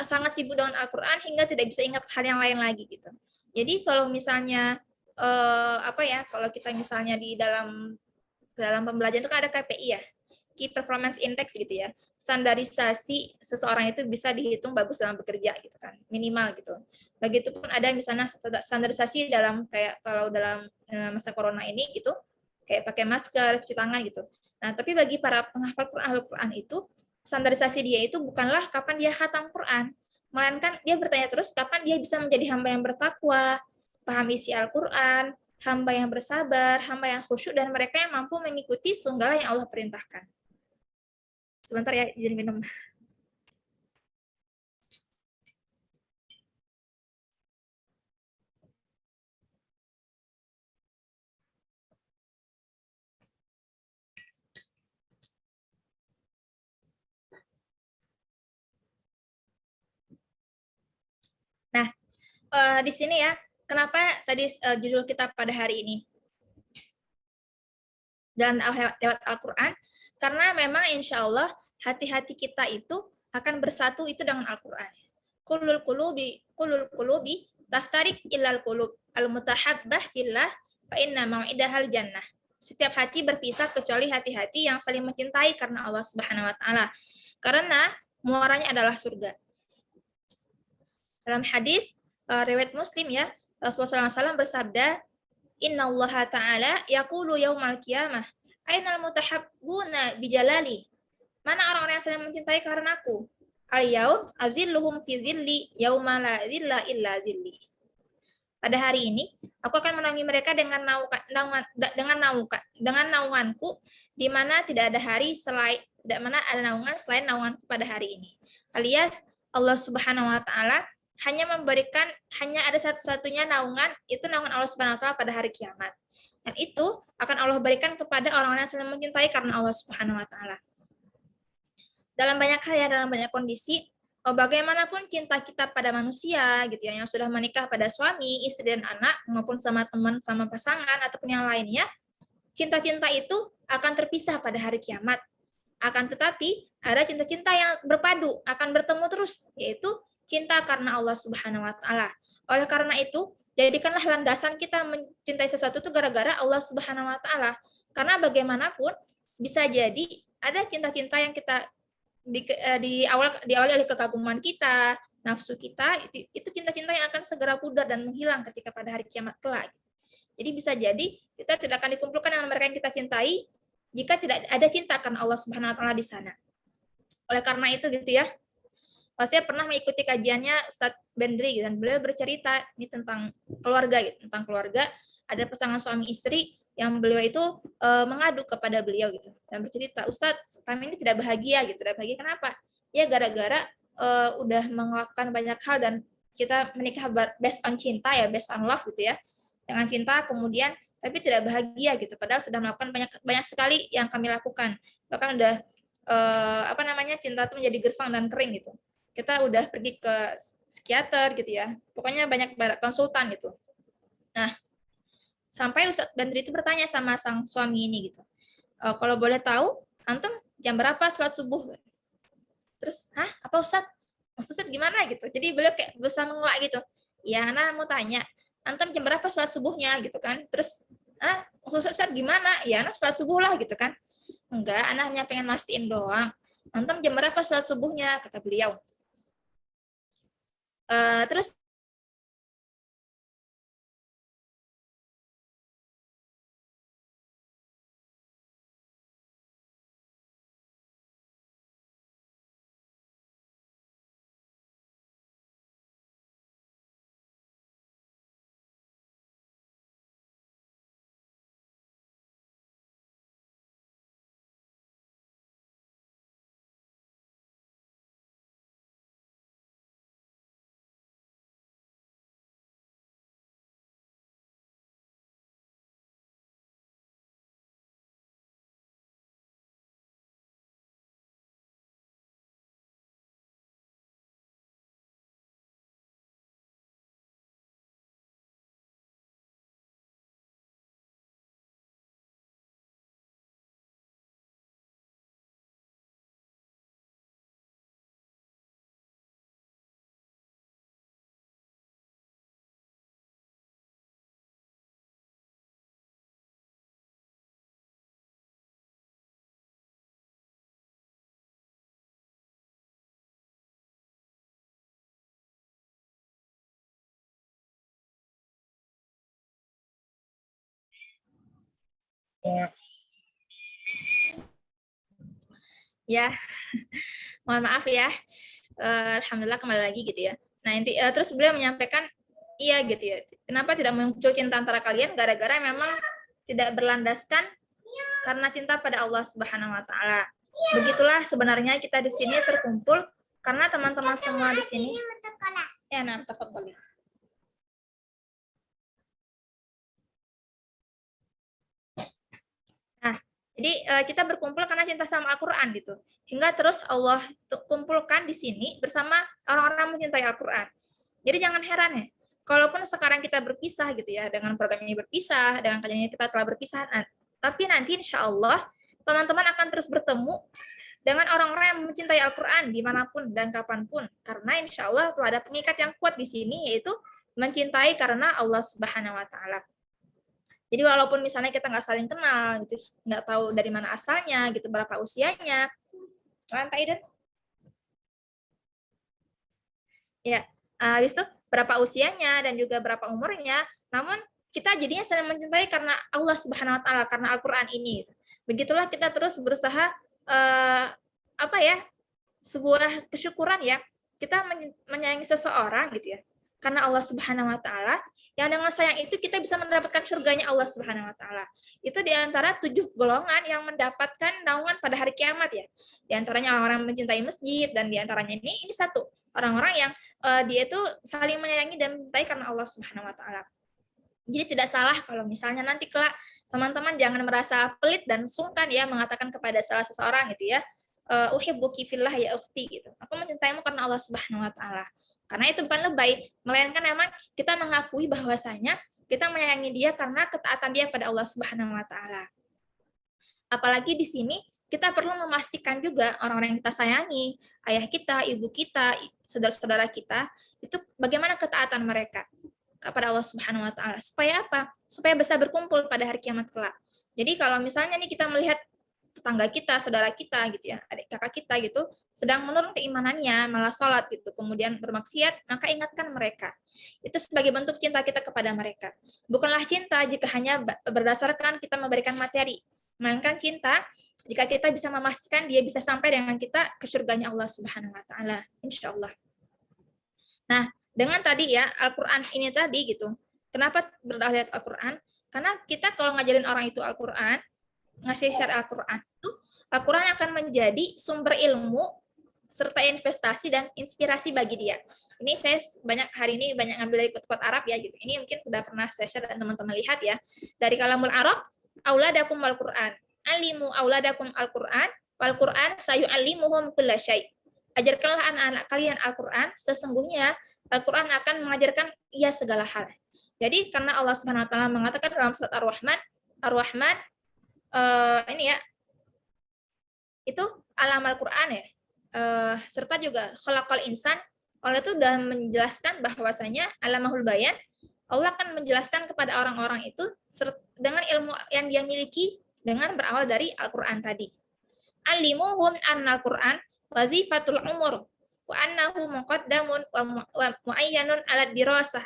Speaker 4: sangat sibuk dengan Al-Quran hingga tidak bisa ingat hal yang lain lagi gitu. Jadi kalau misalnya kalau kita misalnya di dalam pembelajaran itu kan ada KPI ya. Key Performance Index gitu ya. Standarisasi seseorang itu bisa dihitung bagus dalam bekerja gitu kan, minimal gitu. Begitupun ada misalnya standarisasi dalam kayak kalau dalam masa corona ini gitu, kayak pakai masker, cuci tangan gitu. Nah, tapi bagi para penghafal Quran itu, standarisasi dia itu bukanlah kapan dia khatam Quran, melainkan dia bertanya terus kapan dia bisa menjadi hamba yang bertakwa, paham isi Al-Quran, hamba yang bersabar, hamba yang khusyuk, dan mereka yang mampu mengikuti segala yang Allah perintahkan. Sebentar ya, izin minum. Nah, di sini ya, kenapa tadi judul kita pada hari ini? Dan lewat Al-Quran, karena memang insya Allah hati-hati kita itu akan bersatu itu dengan Al-Quran. Kulul qulubi taftarik illal qulub al-mutahabbah fillah fa inna mau'idahal jannah. Setiap hati berpisah kecuali hati-hati yang saling mencintai karena Allah Subhanahu wa taala. Karena muaranya adalah surga. Dalam hadis riwayat Muslim ya, Rasulullah SAW bersabda, Inna Allah Ta'ala yaqulu yaumal qiyamah ainal mutahabbuna bijalali. Mana orang-orang yang saling mencintai karena aku? Al-yaum azilluhum fi zilli yauma la zilla illa zilli. Pada hari ini, aku akan menaungi mereka dengan naunganku, di mana tidak ada hari selain tidak mana ada naungan selain naunganku pada hari ini. Alias Allah Subhanahu wa taala hanya ada satu-satunya naungan, itu naungan Allah Subhanahu wa taala pada hari kiamat. Dan itu akan Allah berikan kepada orang-orang yang saling mencintai karena Allah Subhanahu wa taala. Dalam banyak hal ya, dalam banyak kondisi, bagaimanapun cinta kita pada manusia gitu ya, yang sudah menikah pada suami, istri dan anak, maupun sama teman, sama pasangan ataupun yang lainnya, cinta-cinta itu akan terpisah pada hari kiamat. Akan tetapi ada cinta-cinta yang berpadu, akan bertemu terus, yaitu cinta karena Allah Subhanahu wa taala. Oleh karena itu, jadikanlah landasan kita mencintai sesuatu itu gara-gara Allah Subhanahu wa taala. Karena bagaimanapun bisa jadi ada cinta-cinta yang kita diawali oleh kekaguman kita, nafsu kita, itu cinta-cinta yang akan segera pudar dan menghilang ketika pada hari kiamat kelak. Jadi bisa jadi kita tidak akan dikumpulkan dengan mereka yang kita cintai jika tidak ada cinta karena Allah Subhanahu wa taala di sana. Oleh karena itu gitu ya, saya pernah mengikuti kajiannya Ustadz Bendri dan beliau bercerita ini tentang keluarga gitu, tentang keluarga, ada pasangan suami istri yang beliau itu mengadu kepada beliau gitu dan bercerita, Ustadz kami ini tidak bahagia gitu. Tidak bahagia kenapa? Ya gara-gara udah melakukan banyak hal dan kita menikah based on cinta ya, based on love gitu ya, dengan cinta, kemudian tapi tidak bahagia gitu, padahal sudah melakukan banyak sekali yang kami lakukan, bahkan udah cinta itu menjadi gersang dan kering gitu. Kita udah pergi ke psikiater gitu ya, pokoknya banyak konsultan gitu. Nah, sampai Ustadz Bandri itu bertanya sama sang suami ini gitu, kalau boleh tahu, antum jam berapa sholat subuh? Terus, apa Ustadz? Maksudnya gimana gitu? Jadi beliau kayak berusaha mengelak gitu. Ya, Ana mau tanya, antum jam berapa sholat subuhnya gitu kan? Terus, Ustadz gimana? Ya, Ana sholat subuh lah gitu kan? Enggak, Ana hanya pengen mastiin doang. Antum jam berapa sholat subuhnya? Kata beliau. Terus Ya, mohon maaf ya. Alhamdulillah kembali lagi gitu ya. Nah, terus beliau menyampaikan, iya gitu ya. Kenapa tidak muncul cinta antara kalian? Gara-gara memang tidak berlandaskan karena cinta pada Allah Subhanahu wa taala. Begitulah sebenarnya kita di sini terkumpul karena teman-teman semua di sini. Ya, nah, tafadhali. Nah, jadi kita berkumpul karena cinta sama Al-Qur'an gitu. Hingga terus Allah kumpulkan di sini bersama orang-orang mencintai Al-Qur'an. Jadi jangan heran ya, kalaupun sekarang kita berpisah gitu ya, dengan program ini berpisah, dengan kajian ini kita telah berpisah, tapi nanti insya Allah teman-teman akan terus bertemu dengan orang-orang yang mencintai Al-Quran dimanapun dan kapanpun. Karena insya Allah telah ada pengikat yang kuat di sini, yaitu mencintai karena Allah Subhanahu Wa Taala. Jadi walaupun misalnya kita nggak saling kenal, gitu, nggak tahu dari mana asalnya, gitu, berapa usianya, lantai dan ya, habis itu berapa usianya dan juga berapa umurnya, namun kita jadinya saling mencintai karena Allah Subhanahu Wa Taala, karena Al-Quran ini. Begitulah kita terus berusaha apa ya, sebuah kesyukuran ya, kita menyayangi seseorang gitu ya, karena Allah Subhanahu Wa Taala, yang dengan sayang itu kita bisa mendapatkan surganya Allah Subhanahu Wa Taala. Itu diantara 7 golongan yang mendapatkan naungan pada hari kiamat ya. Diantaranya orang-orang mencintai masjid, dan diantaranya ini satu, orang-orang yang dia itu saling menyayangi dan mencintai karena Allah Subhanahu Wa Taala. Jadi tidak salah kalau misalnya nanti kelak teman-teman jangan merasa pelit dan sungkan ya mengatakan kepada salah seseorang gitu ya, uhibbuki fillah ya ukhti gitu. Aku mencintaimu karena Allah Subhanahu Wa Taala. Karena itu bukan lebay, melainkan memang kita mengakui bahwasanya kita menyayangi dia karena ketaatan dia pada Allah Subhanahu Wa Taala. Apalagi di sini kita perlu memastikan juga orang-orang yang kita sayangi, ayah kita, ibu kita, saudara-saudara kita, itu bagaimana ketaatan mereka kepada Allah Subhanahu Wa Taala. Supaya apa? Supaya bisa berkumpul pada hari kiamat kelak. Jadi kalau misalnya nih kita melihat tetangga kita, saudara kita gitu ya, adik kakak kita gitu, sedang menurun keimanannya, malah sholat gitu, kemudian bermaksiat, maka ingatkan mereka. Itu sebagai bentuk cinta kita kepada mereka. Bukanlah cinta jika hanya berdasarkan kita memberikan materi, melainkan cinta jika kita bisa memastikan dia bisa sampai dengan kita ke surganya Allah Subhanahu Wa Taala, insya Allah. Nah, dengan tadi ya Al-Quran ini tadi gitu, kenapa berdalil Al-Quran? Karena kita kalau ngajarin orang itu Al-Quran, ngasih syariat Al-Quran itu, Al-Quran akan menjadi sumber ilmu serta investasi dan inspirasi bagi dia. Ini saya hari ini banyak ngambil dari kutub Arab ya gitu. Ini mungkin sudah pernah saya share dan teman-teman lihat ya. Dari kalamul Arab, auladakum al-Quran, alimu auladakum al-Quran, wal Quran sayu'allimuhum kulla syai'. Ajarkanlah anak-anak kalian Al-Quran, sesungguhnya Al-Quran akan mengajarkan ia segala hal. Jadi karena Allah Subhanahu Wa Taala mengatakan dalam surat Ar-Rahman, ini ya, itu alam Al-Quran ya, serta juga khalaqal insan, Allah itu sudah menjelaskan bahwasanya alamahul bayan, Allah akan menjelaskan kepada orang-orang itu dengan ilmu yang dia miliki dengan berawal dari Al-Quran tadi. Alimuhum annal Quran wazifatul umur wa annahu muqaddamun wa muayyanun ala dirasah.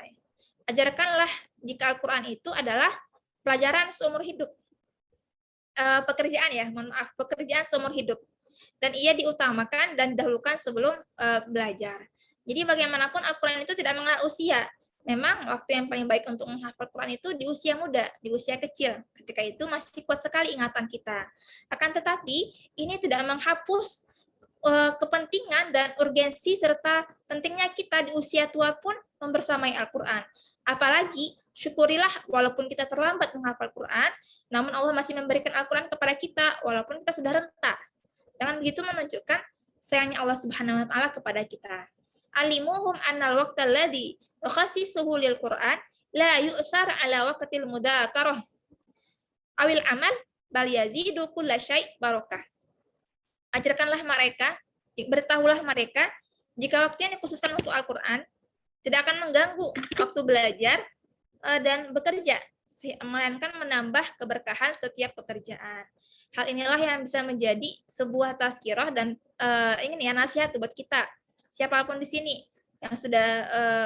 Speaker 4: Ajarkanlah jika Al-Quran itu adalah pelajaran seumur hidup. Pekerjaan ya, mohon maaf, pekerjaan seumur hidup. Dan ia diutamakan dan didahulukan sebelum belajar. Jadi bagaimanapun Al-Quran itu tidak mengenal usia. Memang waktu yang paling baik untuk menghafal Quran itu di usia muda, di usia kecil. Ketika itu masih kuat sekali ingatan kita. Akan tetapi ini tidak menghapus kepentingan dan urgensi serta pentingnya kita di usia tua pun membersamai Al-Quran. Apalagi syukurilah walaupun kita terlambat menghafal Quran, namun Allah masih memberikan Al-Quran kepada kita walaupun kita sudah renta. Dengan begitu menunjukkan sayangnya Allah Subhanahu Wa Taala kepada kita. Alimuhum annal waqtal ladzi yukhasisuhu lil Quran la yu'sar ala waqtil mudzakarah awil amal bal yazidu kulla syai' barakah. Ajarkanlah mereka, beritahulah mereka, jika waktu yang dikhususkan untuk Al-Quran tidak akan mengganggu waktu belajar dan bekerja, melainkan menambah keberkahan setiap pekerjaan. Hal inilah yang bisa menjadi sebuah tazkirah dan ini ya nasihat buat kita, siapapun di sini yang sudah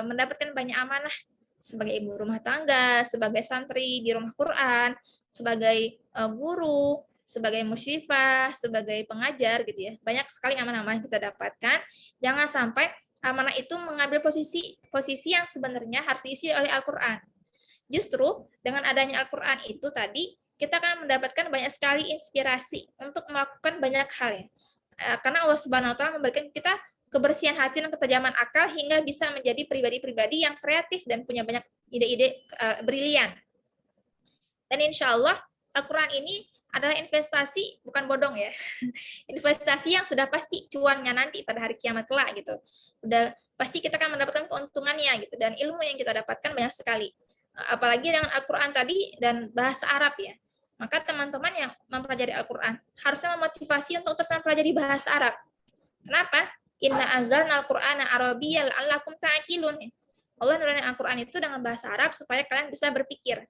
Speaker 4: mendapatkan banyak amanah sebagai ibu rumah tangga, sebagai santri di rumah Quran, sebagai guru, sebagai musyrifah, sebagai pengajar gitu ya. Banyak sekali amanah-amanah yang kita dapatkan. Jangan sampai amanah itu mengambil posisi yang sebenarnya harus diisi oleh Al-Qur'an. Justru dengan adanya Al-Qur'an itu tadi kita akan mendapatkan banyak sekali inspirasi untuk melakukan banyak hal ya. Karena Allah Subhanahu wa taala memberikan kita kebersihan hati dan ketajaman akal hingga bisa menjadi pribadi-pribadi yang kreatif dan punya banyak ide-ide brilian. Dan insya Allah Al-Quran ini adalah investasi, bukan bodong ya. Investasi yang sudah pasti cuannya nanti pada hari kiamat kelak gitu. Udah pasti kita akan mendapatkan keuntungannya gitu, dan ilmu yang kita dapatkan banyak sekali. Apalagi dengan Al-Quran tadi dan bahasa Arab ya. Maka teman-teman yang mempelajari Al-Quran harusnya memotivasi untuk terus mempelajari bahasa Arab. Kenapa? Inna anzalna al-Qur'ana Arabiyyal la'allakum ta'qilun. Allah menurunkan Al-Quran itu dengan bahasa Arab supaya kalian bisa berpikir,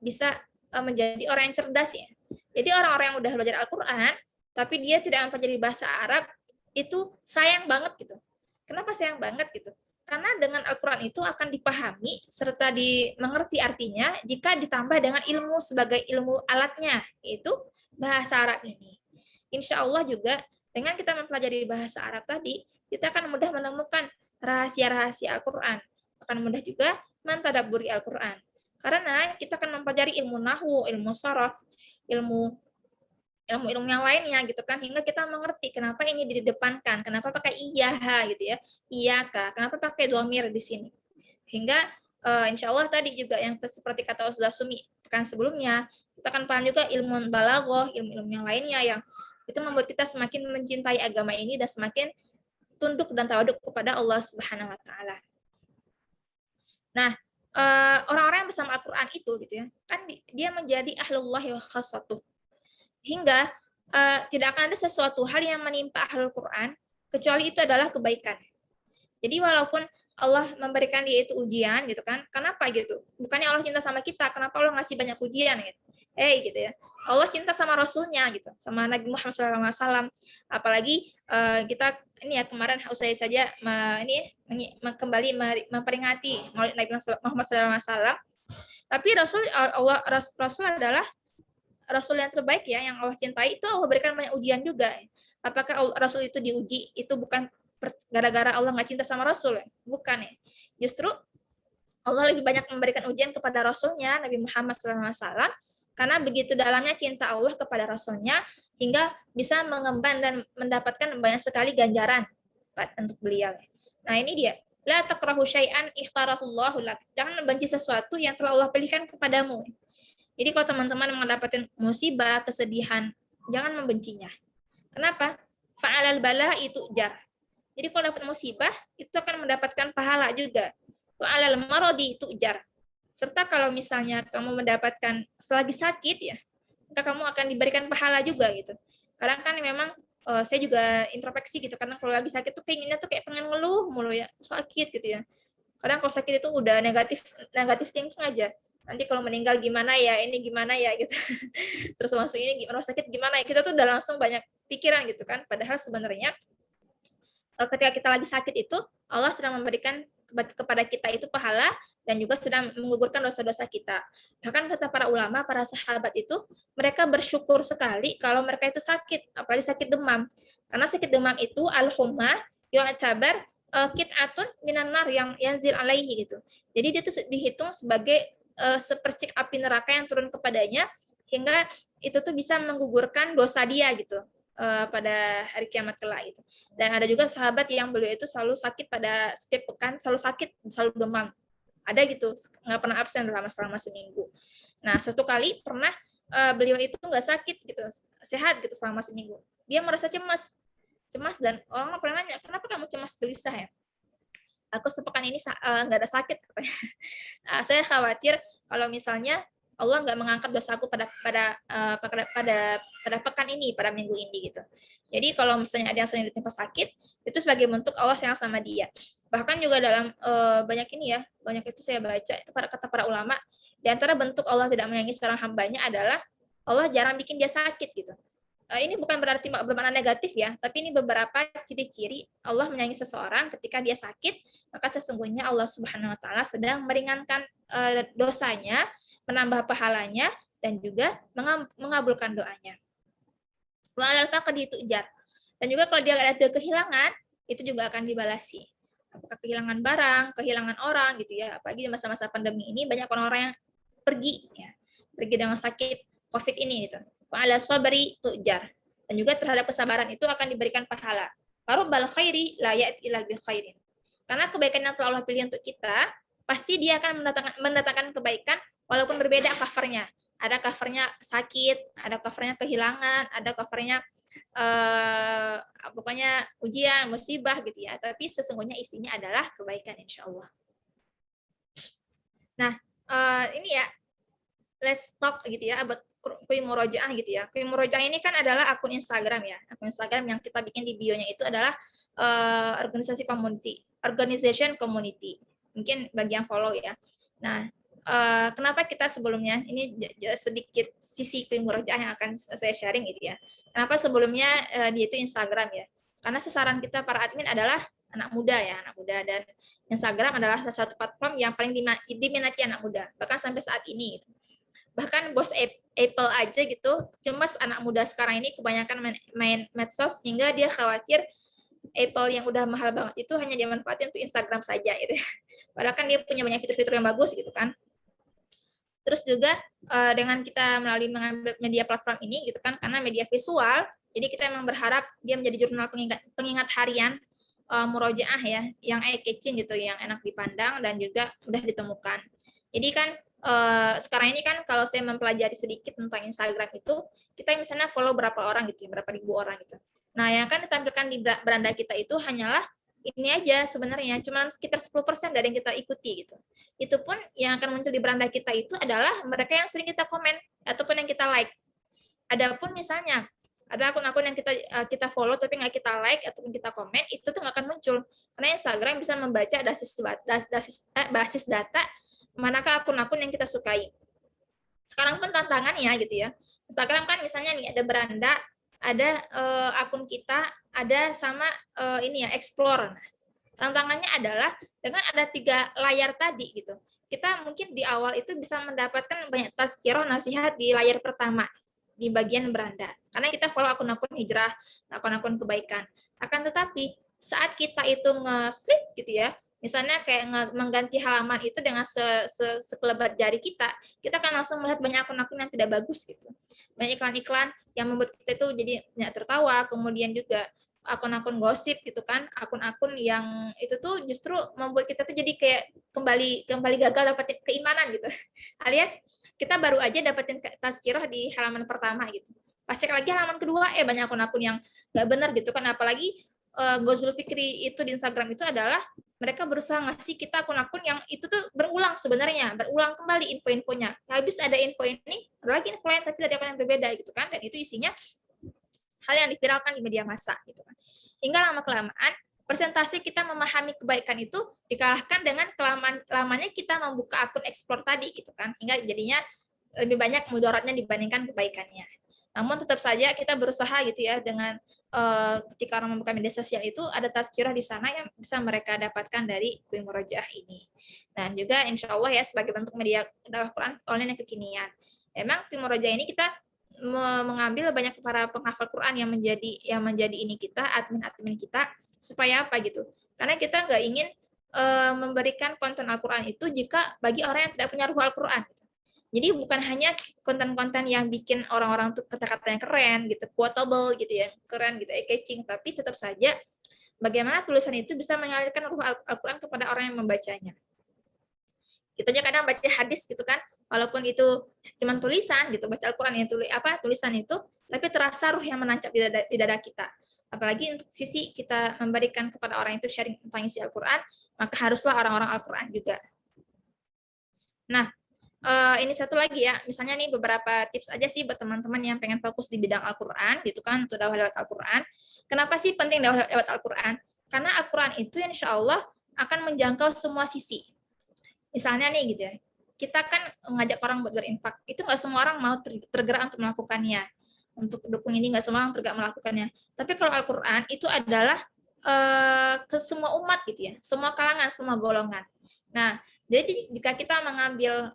Speaker 4: bisa menjadi orang yang cerdas ya. Jadi orang-orang yang udah belajar Al-Quran, tapi dia tidak mempelajari bahasa Arab, itu sayang banget gitu. Kenapa sayang banget gitu? Karena dengan Al-Quran itu akan dipahami serta dimengerti artinya jika ditambah dengan ilmu sebagai ilmu alatnya, yaitu bahasa Arab ini. Insya Allah juga dengan kita mempelajari bahasa Arab tadi, kita akan mudah menemukan rahasia-rahasia Al-Quran. Akan mudah juga mentadabburi Al-Quran. Karena kita akan mempelajari ilmu nahwu, ilmu sharaf, ilmu yang lainnya gitu kan, hingga kita mengerti kenapa ini didepankan, kenapa pakai iyaha gitu ya, iyaka, kenapa pakai dhamir di sini. Hingga insya Allah tadi juga yang seperti kata Ustazah Sumi pekan sebelumnya, kita akan paham juga ilmu balaghah, ilmu-ilmu yang lainnya yang itu membuat kita semakin mencintai agama ini dan semakin tunduk dan tawaduk kepada Allah Subhanahu wa taala. Nah, orang-orang yang bersama Al-Quran itu gitu ya, kan dia menjadi ahlullah wa khassatuh. Hingga tidak akan ada sesuatu hal yang menimpa ahlul Quran kecuali itu adalah kebaikan. Jadi walaupun Allah memberikan dia itu ujian gitu kan, kenapa gitu? Bukannya Allah cinta sama kita, kenapa Allah ngasih banyak ujian gitu? Gitu ya. Allah cinta sama Rasulnya gitu, sama Nabi Muhammad SAW. Apalagi kita ini ya kemarin usai saja kembali memperingati Maulid Nabi Muhammad SAW. Tapi Rasul adalah Rasul yang terbaik ya, yang Allah cintai, itu Allah berikan banyak ujian juga. Apakah Rasul itu diuji itu bukan gara-gara Allah nggak cinta sama Rasul? Bukan ya. Justru Allah lebih banyak memberikan ujian kepada Rasulnya, Nabi Muhammad SAW, karena begitu dalamnya cinta Allah kepada Rasulnya, hingga bisa mengemban dan mendapatkan banyak sekali ganjaran untuk beliau. Nah ini dia. La takrahu syai'an ikhtarahullahu lak. Jangan membenci sesuatu yang telah Allah pilihkan kepadamu. Jadi kalau teman-teman mendapatkan musibah, kesedihan, jangan membencinya. Kenapa? Fa'alal bala itu jar. Jadi kalau dapat musibah, itu akan mendapatkan pahala juga. Fa'alal maradi itu jar. Serta kalau misalnya kamu mendapatkan selagi sakit ya, maka kamu akan diberikan pahala juga gitu. Kadang kan memang saya juga introspeksi gitu, karena kalau lagi sakit tuh pengennya tuh kayak pengen ngeluh mulu ya, sakit gitu ya. Kadang kalau sakit itu udah negatif thinking aja. Nanti kalau meninggal gimana ya, ini gimana ya gitu. Terus langsung ini gimana, sakit gimana ya, kita tuh udah langsung banyak pikiran gitu kan. Padahal sebenarnya ketika kita lagi sakit itu Allah sedang memberikan kepada kita itu pahala dan juga sedang menggugurkan dosa-dosa kita. Bahkan kata para ulama, para sahabat itu mereka bersyukur sekali kalau mereka itu sakit, apalagi sakit demam. Karena sakit demam itu al-humma yu'tabar qit'atun minan nar yang yanzil alaihi gitu. Jadi dia itu dihitung sebagai sepercik api neraka yang turun kepadanya, hingga itu tuh bisa menggugurkan dosa dia gitu pada hari kiamat kelak itu. Dan ada juga sahabat yang beliau itu selalu sakit pada setiap pekan, selalu sakit, selalu demam. Ada gitu, nggak pernah absen selama seminggu. Nah, suatu kali pernah beliau itu nggak sakit gitu, sehat gitu selama seminggu. Dia merasa cemas dan orang pernah nanya, kenapa kamu cemas gelisah ya? Aku sepekan ini nggak ada sakit katanya. Saya khawatir kalau misalnya Allah nggak mengangkat dosaku pada pekan ini, pada minggu ini gitu. Jadi kalau misalnya ada yang sering ditimpa sakit, itu sebagai bentuk Allah sayang sama dia. Bahkan juga dalam banyak itu saya baca itu kata para ulama, di antara bentuk Allah tidak menyayangi seorang hambanya adalah Allah jarang bikin dia sakit gitu. ini bukan berarti bermakna negatif ya, tapi ini beberapa ciri-ciri Allah menyayangi seseorang ketika dia sakit, maka sesungguhnya Allah Subhanahu wa taala sedang meringankan dosanya, menambah pahalanya dan juga mengabulkan doanya. Wa alal faqdi tu'jar. Dan juga kalau dia ada kehilangan, itu juga akan dibalasi. Apakah kehilangan barang, kehilangan orang gitu ya. Apalagi di masa-masa pandemi ini banyak orang-orang yang pergi ya. Pergi dengan sakit Covid ini gitu. Wa ala sabri tu'jar. Dan juga terhadap kesabaran itu akan diberikan pahala. Farubbal khairi la ya'ti illa bi khairin. Karena kebaikan yang telah Allah pilih untuk kita, pasti dia akan mendatangkan kebaikan walaupun berbeda covernya. Ada covernya sakit, ada covernya kehilangan, ada covernya pokoknya ujian, musibah gitu ya. Tapi sesungguhnya isinya adalah kebaikan insya Allah. Nah, ini ya, let's talk gitu ya about Kui Murojaah gitu ya. Kui Murojaah ini kan adalah akun Instagram ya. Akun Instagram yang kita bikin di bio-nya itu adalah organization community. Mungkin bagi yang follow ya. Nah, kenapa kita sebelumnya, ini sedikit sisi Kui Murojaah yang akan saya sharing gitu ya. Kenapa sebelumnya dia itu Instagram ya? Karena sasaran kita para admin adalah anak muda ya, anak muda, dan Instagram adalah salah satu platform yang paling diminati anak muda, bahkan sampai saat ini. Gitu. Bahkan bos Apple aja gitu, cemas anak muda sekarang ini kebanyakan main medsos, hingga dia khawatir Apple yang udah mahal banget itu hanya dimanfaatin untuk Instagram saja gitu. Padahal kan dia punya banyak fitur-fitur yang bagus gitu kan. Terus juga dengan kita melalui mengambil media platform ini gitu kan, karena media visual, jadi kita memang berharap dia menjadi jurnal pengingat harian murojaah ya, yang eye-catching gitu, yang enak dipandang dan juga mudah ditemukan. Jadi kan sekarang ini kan kalau saya mempelajari sedikit tentang Instagram itu, kita misalnya follow berapa orang gitu, berapa ribu orang gitu. Nah, yang akan ditampilkan di beranda kita itu hanyalah ini aja sebenarnya, cuma sekitar 10% dari yang kita ikuti gitu. Itu pun yang akan muncul di beranda kita itu adalah mereka yang sering kita komen ataupun yang kita like. Adapun misalnya ada akun-akun yang kita follow tapi nggak kita like ataupun kita komen, itu tuh nggak akan muncul karena Instagram bisa membaca basis data manakah akun-akun yang kita sukai. Sekarang pun tantangannya gitu ya. Instagram kan misalnya nih ada beranda, ada akun kita, ada sama ini ya explore. Nah, tantangannya adalah dengan ada 3 layar tadi gitu. Kita mungkin di awal itu bisa mendapatkan banyak tazkirah nasihat di layar pertama di bagian beranda. Karena kita follow akun-akun hijrah, akun-akun kebaikan. Akan tetapi saat kita itu nge-slip gitu ya, misalnya kayak mengganti halaman itu dengan sekelebat jari kita akan langsung melihat banyak akun-akun yang tidak bagus gitu. Banyak iklan-iklan yang membuat kita itu jadi banyak tertawa, kemudian juga akun-akun gosip gitu kan, akun-akun yang itu tuh justru membuat kita tuh jadi kayak kembali gagal dapetin keimanan gitu. Alias kita baru aja dapetin tazkirah di halaman pertama gitu. Pas cek lagi halaman kedua, banyak akun-akun yang nggak benar gitu kan, apalagi Ghazul Fikri itu di Instagram itu adalah mereka berusaha ngasih kita akun-akun yang itu tuh berulang sebenarnya, berulang kembali info-infonya. Habis ada info ini, ada lagi info lain tapi dari akun yang berbeda gitu kan, dan itu isinya hal yang diviralkan di media massa gitu kan. Hingga lama-kelamaan persentase kita memahami kebaikan itu dikalahkan dengan lamanya kita membuka akun explore tadi gitu kan, hingga jadinya lebih banyak mudaratnya dibandingkan kebaikannya. Namun tetap saja kita berusaha gitu ya, dengan ketika orang membuka media sosial itu ada tazkirah di sana yang bisa mereka dapatkan dari Kui Murojaah ini. Dan juga insya Allah ya sebagai bentuk media dakwah Quran online yang kekinian. Memang Kui Murojaah ini kita mengambil banyak para penghafal Quran yang menjadi ini kita, admin kita, supaya apa gitu. Karena kita nggak ingin memberikan konten Al-Quran itu jika bagi orang yang tidak punya ruh Al-Quran. Gitu. Jadi bukan hanya konten-konten yang bikin orang-orang tuh kata-kata yang keren gitu, quotable gitu ya, keren gitu, eye-catching, tapi tetap saja bagaimana tulisan itu bisa mengalirkan ruh Al-Quran kepada orang yang membacanya. Kita aja kadang baca hadis gitu kan, walaupun itu cuma tulisan gitu, baca Al-Quran yang tulisan itu, tapi terasa ruh yang menancap di dada kita. Apalagi untuk sisi kita memberikan kepada orang itu sharing tentang isi Al-Quran, maka haruslah orang-orang Al-Quran juga. Nah, ini satu lagi ya, misalnya nih beberapa tips aja sih buat teman-teman yang pengen fokus di bidang Al-Quran, gitu kan, untuk dakwah lewat Al-Quran. Kenapa sih penting dakwah lewat Al-Quran? Karena Al-Quran itu insya Allah akan menjangkau semua sisi. Misalnya nih gitu ya, kita kan ngajak orang buat berinfak, itu nggak semua orang mau tergerak untuk melakukannya. untuk dukung ini, nggak semua orang tegak melakukannya. Tapi kalau Al-Quran itu adalah ke semua umat gitu ya, semua kalangan, semua golongan. Nah, jadi jika kita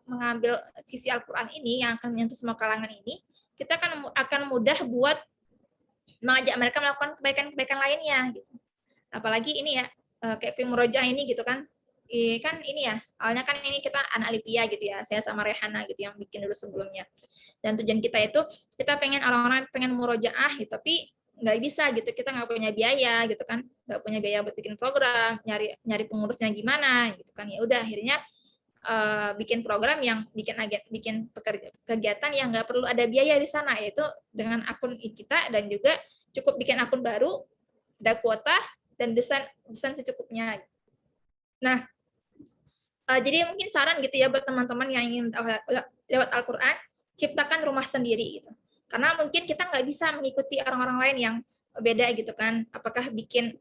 Speaker 4: mengambil sisi Al-Quran ini yang akan menyentuh semua kalangan ini, kita akan mudah buat mengajak mereka melakukan kebaikan-kebaikan lainnya gitu. Apalagi ini ya, kayak Murojaah ini gitu kan. Kan ini ya, awalnya kan ini kita anak Alipia gitu ya, saya sama Rehana gitu yang bikin dulu sebelumnya. Dan tujuan kita itu, kita pengen orang-orang pengen murojaah gitu, tapi nggak bisa gitu, kita nggak punya biaya gitu kan, nggak punya biaya buat bikin program, nyari pengurusnya gimana gitu kan. Ya udah akhirnya bikin program yang bikin kegiatan yang nggak perlu ada biaya di sana, yaitu dengan akun kita, dan juga cukup bikin akun baru, ada kuota, dan desain secukupnya. Nah, jadi mungkin saran gitu ya buat teman-teman yang ingin lewat Al-Quran, ciptakan rumah sendiri gitu. Karena mungkin kita nggak bisa mengikuti orang-orang lain yang beda gitu kan. Apakah bikin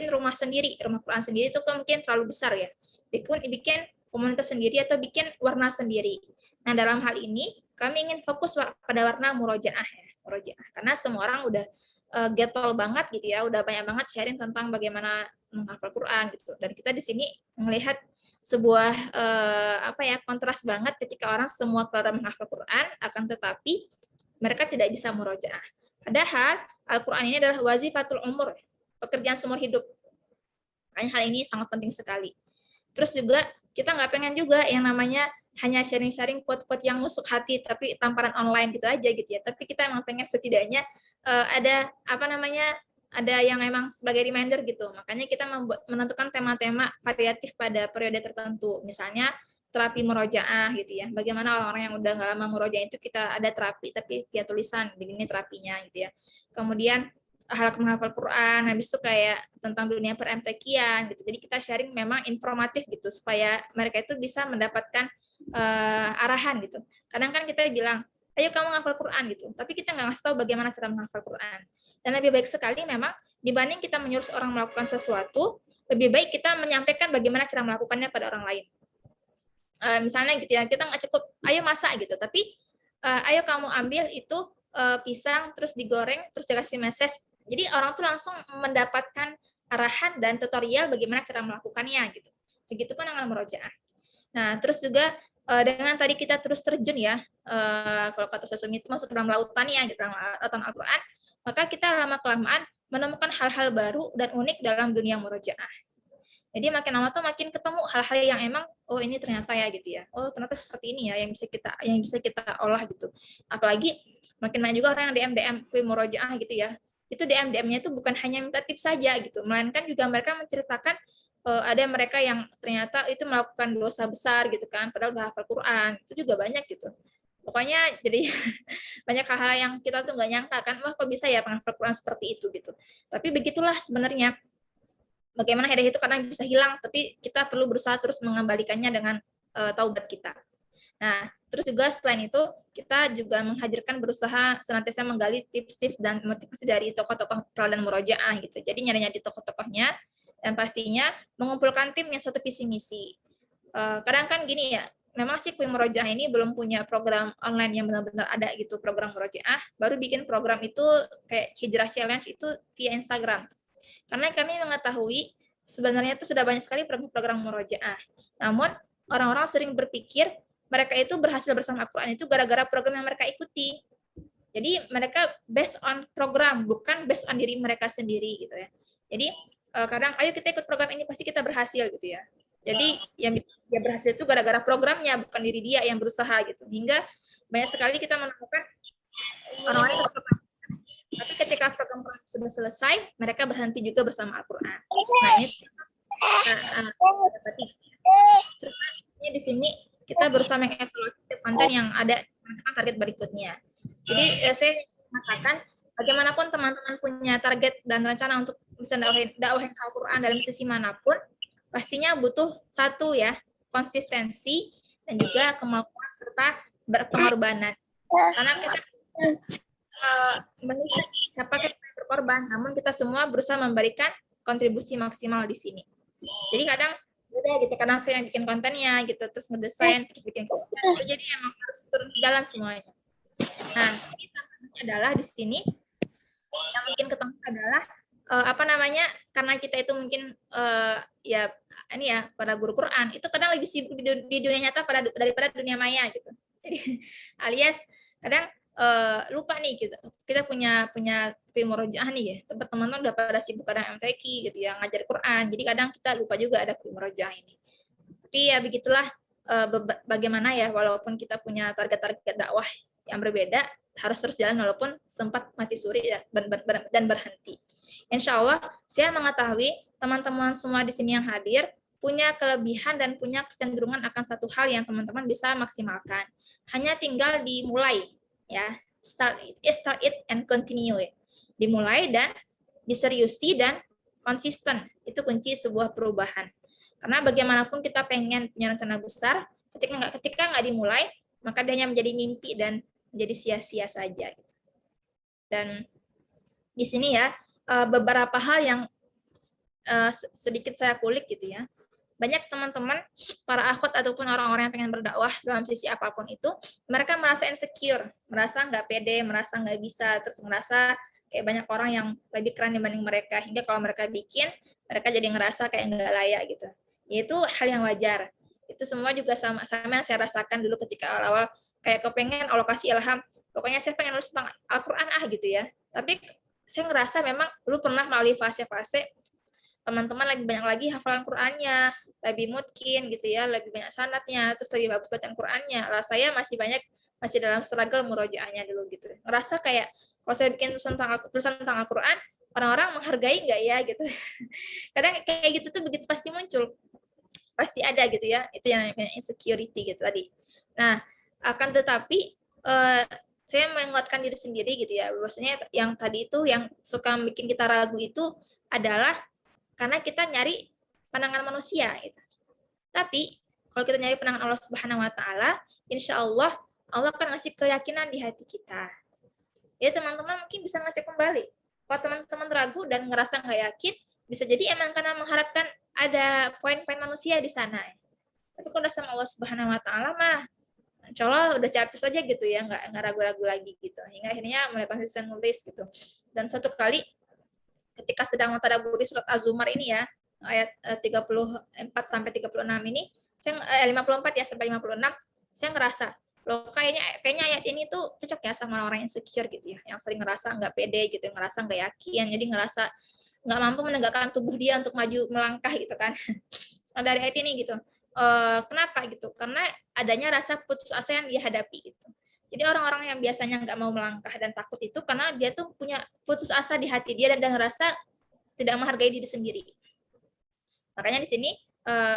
Speaker 4: rumah sendiri, rumah Quran sendiri itu mungkin terlalu besar ya. Bikin komunitas sendiri atau bikin warna sendiri. Nah, dalam hal ini kami ingin fokus pada warna murojaah ya, murojaah. Karena semua orang udah getol banget gitu ya, udah banyak banget sharing tentang bagaimana menghafal Quran gitu. Dan kita di sini melihat sebuah kontras banget ketika orang semua pada menghafal Quran, akan tetapi mereka tidak bisa murojaah. Padahal Al-Quran ini adalah wazifatul umur, pekerjaan seumur hidup. Makanya hal ini sangat penting sekali. Terus juga kita nggak pengen juga yang namanya hanya sharing-sharing quote-quote yang nusuk hati tapi tamparan online gitu aja gitu ya. Tapi kita emang pengen setidaknya ada yang memang sebagai reminder gitu. Makanya kita menentukan tema-tema variatif pada periode tertentu. Misalnya terapi murojaah gitu ya. Bagaimana orang-orang yang udah nggak lama murojaah itu kita ada terapi tapi via tulisan, begini terapinya gitu ya. Kemudian hal menghafal Quran, habis itu kayak tentang dunia per-MTQ-an gitu. Jadi kita sharing memang informatif gitu supaya mereka itu bisa mendapatkan arahan gitu. Kadang kan kita bilang, ayo kamu menghafal Quran gitu, tapi kita nggak ngasih tahu bagaimana cara menghafal Quran. Dan lebih baik sekali memang dibanding kita menyuruh orang melakukan sesuatu, lebih baik kita menyampaikan bagaimana cara melakukannya pada orang lain. Misalnya gitu ya, kita nggak cukup ayo masak gitu, tapi ayo kamu ambil itu pisang terus digoreng terus dikasih meses. Jadi orang tuh langsung mendapatkan arahan dan tutorial bagaimana cara melakukannya gitu. Begitupun dengan murojaah. Nah, terus juga dengan tadi kita terus terjun ya, kalau kata Sosumi itu masuk dalam lautan ya, gitu, lautan Al-Quran, maka kita lama-kelamaan menemukan hal-hal baru dan unik dalam dunia murojaah. Jadi makin lama tuh makin ketemu hal-hal yang emang, oh ini ternyata ya gitu ya, oh ternyata seperti ini ya yang bisa kita olah gitu. Apalagi makin banyak juga orang yang DM kui murojaah gitu ya, itu DM-nya itu bukan hanya minta tips saja gitu, melainkan juga mereka menceritakan ada mereka yang ternyata itu melakukan dosa besar gitu kan, padahal udah hafal Quran, itu juga banyak gitu. Pokoknya jadi banyak hal-hal yang kita tuh nggak nyangka kan, wah kok bisa ya menghafal Quran seperti itu gitu. Tapi begitulah sebenarnya, bagaimana hidayah itu kadang bisa hilang, tapi kita perlu berusaha terus mengembalikannya dengan taubat kita. Nah, terus juga selain itu, kita juga menghadirkan berusaha senantiasa menggali tips-tips dan motivasi dari tokoh-tokoh teladan murojaah gitu. Jadi nyari-nyari tokoh-tokohnya, dan pastinya mengumpulkan tim yang satu visi misi. Kadang kan gini ya, memang sih kui murojaah ini belum punya program online yang benar-benar ada gitu, program murojaah, baru bikin program itu kayak Hijrah Challenge itu via Instagram. Karena kami mengetahui sebenarnya itu sudah banyak sekali program murojaah. Namun orang-orang sering berpikir mereka itu berhasil bersama Al-Quran itu gara-gara program yang mereka ikuti. Jadi mereka based on program, bukan based on diri mereka sendiri gitu ya. Jadi kadang ayo kita ikut program ini pasti kita berhasil gitu ya. Jadi yang dia berhasil itu gara-gara programnya, bukan diri dia yang berusaha gitu. Hingga banyak sekali kita menemukan orang-orang yang program, tapi ketika program sudah selesai, mereka berhenti juga bersama Al-Quran. Nah ini di sini kita berusaha mengevaluasi konten yang ada target berikutnya. Jadi saya mengatakan bagaimanapun teman-teman punya target dan rencana untuk bisa dakwahin Al-Quran dalam sisi manapun, pastinya butuh satu ya, konsistensi dan juga kemampuan serta berpengorbanan. Karena kita menilai siapa kita berkorban, namun kita semua berusaha memberikan kontribusi maksimal di sini. Jadi kadang udah gitu, kadang saya yang bikin kontennya gitu, terus ngedesain, terus bikin konten, jadi emang harus turun ke jalan semuanya. Nah, ini adalah di sini yang mungkin ketemu adalah karena kita itu mungkin para guru Quran itu kadang lebih sibuk di dunia nyata daripada dunia maya gitu. Jadi alias kadang lupa nih kita punya murojaah nih ya, tempat teman-teman udah pada sibuk kadang MTQ gitu ya, ngajar Quran, jadi kadang kita lupa juga ada murojaah ini. Tapi ya begitulah, bagaimana ya, walaupun kita punya target-target dakwah yang berbeda, harus terus jalan walaupun sempat mati suri dan berhenti. Insya Allah saya mengetahui teman-teman semua di sini yang hadir punya kelebihan dan punya kecenderungan akan satu hal yang teman-teman bisa maksimalkan. Hanya tinggal dimulai, ya, start it and continue it. Dimulai dan diseriusi dan konsisten, itu kunci sebuah perubahan. Karena bagaimanapun kita pengen punya rencana besar, ketika nggak dimulai, maka dia hanya menjadi mimpi dan menjadi sia-sia saja. Dan di sini ya beberapa hal yang sedikit saya kulik gitu ya. Banyak teman-teman, para akhwat ataupun orang-orang yang pengen berdakwah dalam sisi apapun itu, mereka merasa insecure, merasa nggak pede, merasa nggak bisa, terus merasa kayak banyak orang yang lebih keren dibanding mereka, hingga kalau mereka bikin, mereka jadi ngerasa kayak nggak layak gitu. Yaitu hal yang wajar. Itu semua juga sama yang saya rasakan dulu ketika awal-awal, kayak kepengen Allah kasih ilham, pokoknya saya pengen nulis tentang Al-Quran gitu ya. Tapi saya ngerasa memang dulu pernah melalui fase-fase teman-teman lebih banyak lagi hafalan Qurannya, lebih mungkin gitu ya, lebih banyak sanadnya, terus lebih bagus bacaan Qurannya. Lah saya masih dalam struggle murojaahnya dulu gitu. Ngerasa kayak kalau saya bikin tulisan tentang Al-Quran, orang-orang menghargai nggak ya gitu. Kadang kayak gitu tuh begitu pasti muncul. Pasti ada gitu ya, itu yang insecurity gitu tadi. Nah, akan tetapi saya menguatkan diri sendiri gitu ya, bahwasanya yang tadi itu yang suka bikin kita ragu itu adalah karena kita nyari pandangan manusia gitu. Tapi kalau kita nyari pandangan Allah Subhanahu wa taala, insya Allah akan ngasih keyakinan di hati kita. Ya teman-teman mungkin bisa ngecek kembali. Kalau teman-teman ragu dan ngerasa nggak yakin, bisa jadi emang karena mengharapkan ada poin-poin manusia di sana. Tapi kalau udah sama Allah Subhanahu wa taala mah insya Allah udah capek saja gitu ya, nggak ragu-ragu lagi gitu. Hingga akhirnya mulai konsisten nulis gitu. Dan suatu kali ketika sedang mentadabburi surat Az-Zumar ini ya, ayat 34 sampai 36 ini, saya 54 ya sampai 56, saya ngerasa loh kayaknya ayat ini tuh cocok ya sama orang yang insecure gitu ya, yang sering ngerasa nggak pede gitu, ngerasa nggak yakin, jadi ngerasa nggak mampu menegakkan tubuh dia untuk maju melangkah gitu kan. Nah, dari ayat ini gitu, kenapa gitu? Karena adanya rasa putus asa yang dihadapi gitu. Jadi orang-orang yang biasanya nggak mau melangkah dan takut itu karena dia tuh punya putus asa di hati dia dan ngerasa tidak menghargai diri sendiri. Makanya di sini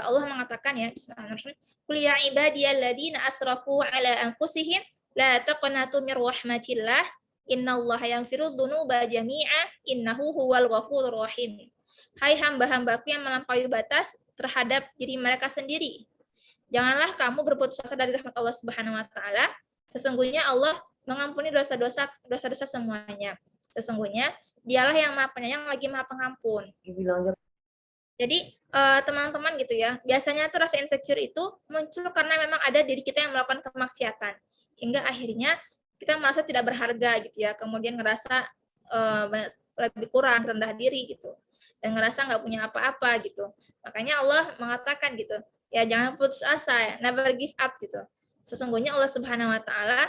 Speaker 4: Allah mengatakan ya, Bismillahirrahmanirrahim, Qul ya ibadiyalladzina asrafu ala anfusihim la taqnatu mir rahmatillah innallaha yaghfiru dzunuba jami'a innahu huwal ghafurur rahim. Hai hamba-hambaku yang melampaui batas terhadap diri mereka sendiri, janganlah kamu berputus asa dari rahmat Allah Subhanahu wa taala. Sesungguhnya Allah mengampuni dosa-dosa semuanya. Sesungguhnya dialah yang Maha Penyayang lagi Maha Pengampun. Jadi teman-teman gitu ya, biasanya tuh rasa insecure itu muncul karena memang ada diri kita yang melakukan kemaksiatan. Hingga akhirnya kita merasa tidak berharga gitu ya, kemudian ngerasa lebih kurang, rendah diri gitu. Dan ngerasa nggak punya apa-apa gitu. Makanya Allah mengatakan gitu, ya jangan putus asa, never give up gitu. Sesungguhnya Allah Subhanahu wa taala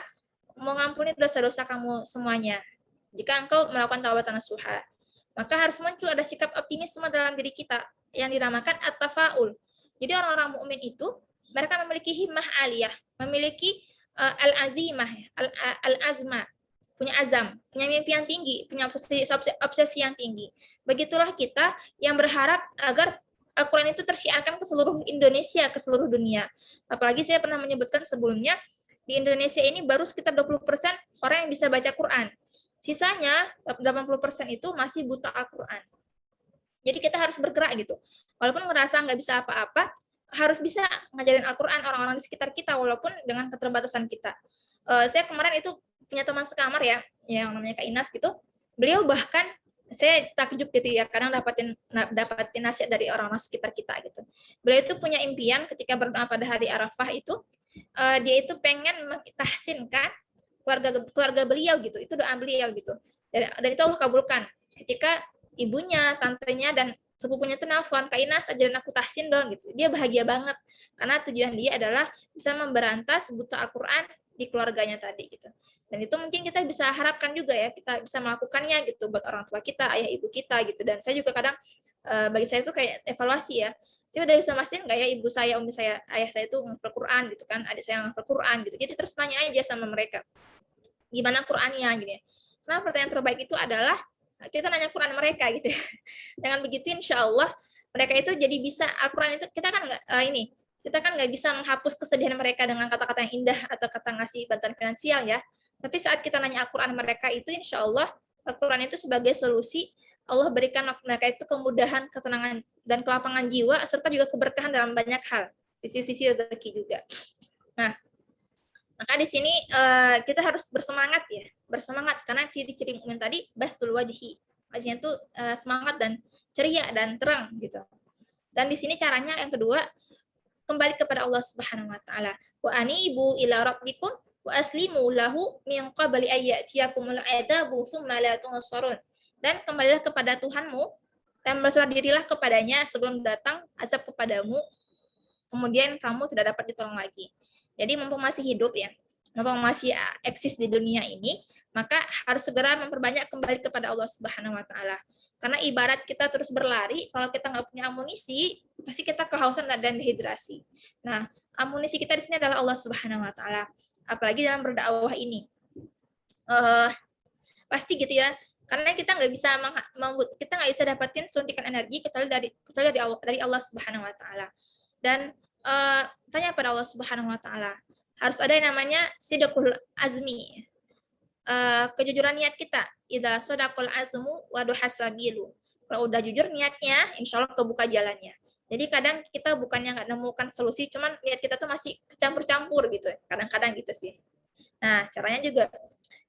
Speaker 4: mengampuni dosa-dosa kamu semuanya. Jika engkau melakukan taubatan nasuha, maka harus muncul ada sikap optimisme dalam diri kita yang dinamakan at-tafaul. Jadi orang-orang mukmin itu mereka memiliki himmah aliyah, memiliki al-azimah, al-azma, punya azam, punya mimpi yang tinggi, punya obsesi yang tinggi. Begitulah kita yang berharap agar Al-Quran itu tersiarkan ke seluruh Indonesia, ke seluruh dunia. Apalagi saya pernah menyebutkan sebelumnya, di Indonesia ini baru sekitar 20% orang yang bisa baca Quran. Sisanya, 80% itu masih buta Al-Quran. Jadi kita harus bergerak gitu. Walaupun ngerasa nggak bisa apa-apa, harus bisa ngajarin Al-Quran orang-orang di sekitar kita, walaupun dengan keterbatasan kita. Saya kemarin itu punya teman sekamar ya, yang namanya Kak Inas gitu. Beliau bahkan saya takjub gitu ya, kadang dapatin nasihat dari orang-orang sekitar kita gitu. Beliau itu punya impian ketika berdoa pada hari Arafah itu, dia itu pengen mentahsinkan keluarga beliau gitu. Itu doa beliau gitu. Dan itu Allah kabulkan. Ketika ibunya, tantenya, dan sepupunya itu nelfon, Kak Inas ajarin aku tahsin dong gitu. Dia bahagia banget karena tujuan dia adalah bisa memberantas buta Al-Qur'an di keluarganya tadi gitu. Dan itu mungkin kita bisa harapkan juga ya, kita bisa melakukannya gitu buat orang tua kita, ayah ibu kita gitu. Dan saya juga kadang bagi saya itu kayak evaluasi ya. Saya udah bisa mastiin nggak ya ibu saya, umi saya, ayah saya itu menghafal Quran gitu kan, adik saya menghafal Quran gitu. Jadi terus tanya aja sama mereka, gimana Qurannya gitu ya. Karena pertanyaan terbaik itu adalah kita nanya Quran mereka gitu ya. Dengan begitu insya Allah mereka itu jadi bisa Al-Quran itu kita kan nggak bisa menghapus kesedihan mereka dengan kata-kata yang indah atau kata ngasih bantuan finansial ya. Tapi saat kita nanya Al-Quran mereka itu insya Allah Al-Quran itu sebagai solusi. Allah berikan mereka itu kemudahan, ketenangan, dan kelapangan jiwa, serta juga keberkahan dalam banyak hal. Di sisi rezeki juga. Nah, maka di sini kita harus bersemangat ya, bersemangat karena ciri-ciri mukmin tadi bastul wajhi, wajahnya itu semangat dan ceria dan terang gitu. Dan di sini caranya yang kedua kembali kepada Allah Subhanahu wa taala. Wa anibu ila rabbikum wa aslimu lahu min qabli ayyatiyakumul adabu tsumma la tunsarun. Dan kembalilah kepada Tuhanmu dan berserah dirilah kepadanya sebelum datang azab kepadamu, kemudian kamu tidak dapat ditolong lagi. Jadi mumpung masih hidup ya, mumpung masih eksis di dunia ini, maka harus segera memperbanyak kembali kepada Allah Subhanahu wa taala. Karena ibarat kita terus berlari, kalau kita nggak punya amunisi, pasti kita kehausan dan dehidrasi. Nah, amunisi kita di sini adalah Allah Subhanahu wa taala. Apalagi dalam berdakwah ini. Pasti gitu ya. Karena kita nggak bisa dapetin suntikan energi kecuali dari Allah Subhanahu wa taala. Dan tanya pada Allah Subhanahu wa taala. Harus ada yang namanya sidqul azmi. Kejujuran niat kita. Idza sadaqul azmu wa duhasabilu. Kalau udah jujur niatnya, insya Allah kebuka jalannya. Jadi kadang kita bukannya nggak nemukan solusi, cuman niat kita tuh masih kecampur-campur gitu. Kadang-kadang gitu sih. Nah, caranya juga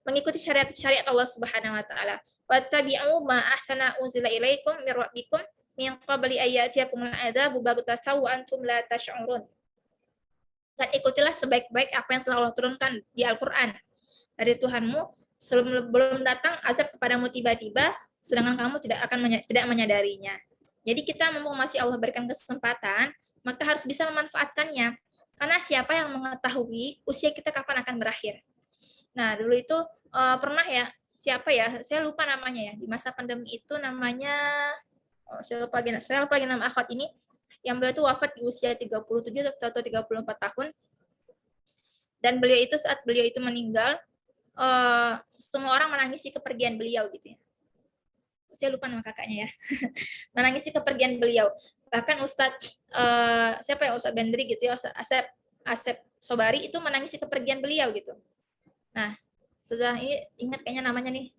Speaker 4: mengikuti syariat Allah Subhanahu wa taala. Wattabi'u ma ahsana unzila ilaikum mir rabbikum min qabli ayyatiyakumul adzabu baghtatan wa antum la tash'urun. Dan ikutilah sebaik-baik apa yang telah Allah turunkan di Al-Qur'an dari Tuhanmu sebelum datang azab kepadamu tiba-tiba sedangkan kamu tidak menyadarinya. Jadi kita mumpung masih Allah berikan kesempatan, maka harus bisa memanfaatkannya. Karena siapa yang mengetahui usia kita kapan akan berakhir. Nah, dulu itu pernah ya, siapa ya? Saya lupa namanya ya. Di masa pandemi itu namanya saya lupa lagi nama akhwat ini yang beliau itu wafat di usia 37 atau 34 tahun. Dan beliau itu saat beliau itu meninggal, semua orang menangisi kepergian beliau gitu ya. Saya lupa nama kakaknya ya. Menangisi kepergian beliau. Bahkan Ustadz siapa ya, Ustadz Bendri gitu ya, Asep Sobari itu menangisi kepergian beliau gitu. Nah, sudah ingat kayaknya namanya nih.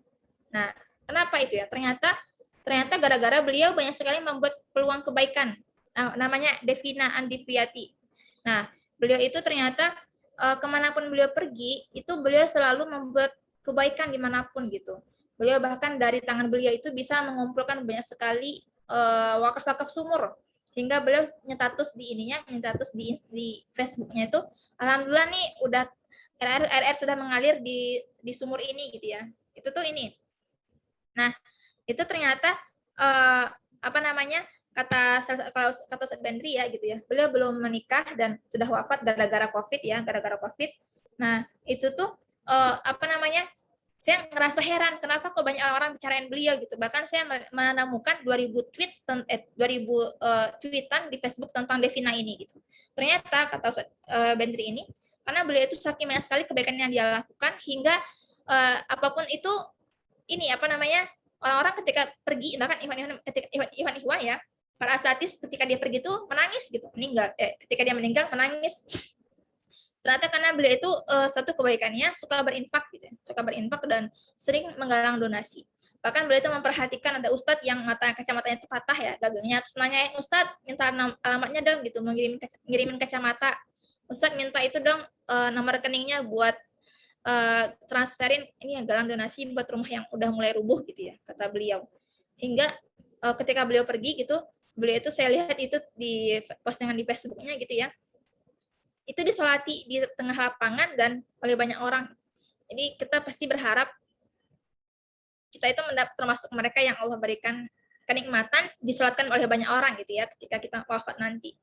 Speaker 4: Nah, kenapa itu ya? Ternyata gara-gara beliau banyak sekali membuat peluang kebaikan. Nah, namanya Devina Andiviati. Nah, beliau itu ternyata kemanapun beliau pergi, itu beliau selalu membuat kebaikan dimanapun gitu. Beliau bahkan dari tangan beliau itu bisa mengumpulkan banyak sekali wakaf-wakaf sumur. Hingga beliau nyetatus di Facebooknya itu, alhamdulillah nih udah air sudah mengalir di sumur ini gitu ya. Itu tuh ini. Nah, itu ternyata kata Ustadz Bandri ya gitu ya. Beliau belum menikah dan sudah wafat gara-gara Covid ya, gara-gara Covid. Nah, itu tuh saya ngerasa heran kenapa kok banyak orang bicarain beliau gitu. Bahkan saya menemukan 2000 tweetan di Facebook tentang Devina ini gitu. Ternyata kata Ustadz Bandri ini, karena beliau itu saking banyak sekali kebaikan yang dia lakukan hingga apapun itu orang-orang ketika pergi, bahkan Ikhwan ya, para asatis ketika dia pergi itu menangis gitu, ketika dia meninggal menangis. Ternyata karena beliau itu satu kebaikannya suka berinfak gitu ya, suka berinfak dan sering menggalang donasi. Bahkan beliau itu memperhatikan ada ustadz yang kacamatanya itu patah ya, gagangnya, terus nanya, Ustadz minta alamatnya dong gitu, mau ngirimin kacamata. Ustadz minta itu dong nomor rekeningnya buat transferin ini ya, galang donasi buat rumah yang udah mulai rubuh gitu ya, kata beliau. Hingga ketika beliau pergi gitu, beliau itu saya lihat itu di postingan di Facebooknya gitu ya, itu disolati di tengah lapangan dan oleh banyak orang. Jadi kita pasti berharap kita itu termasuk mereka yang Allah berikan kenikmatan disolatkan oleh banyak orang gitu ya ketika kita wafat nanti.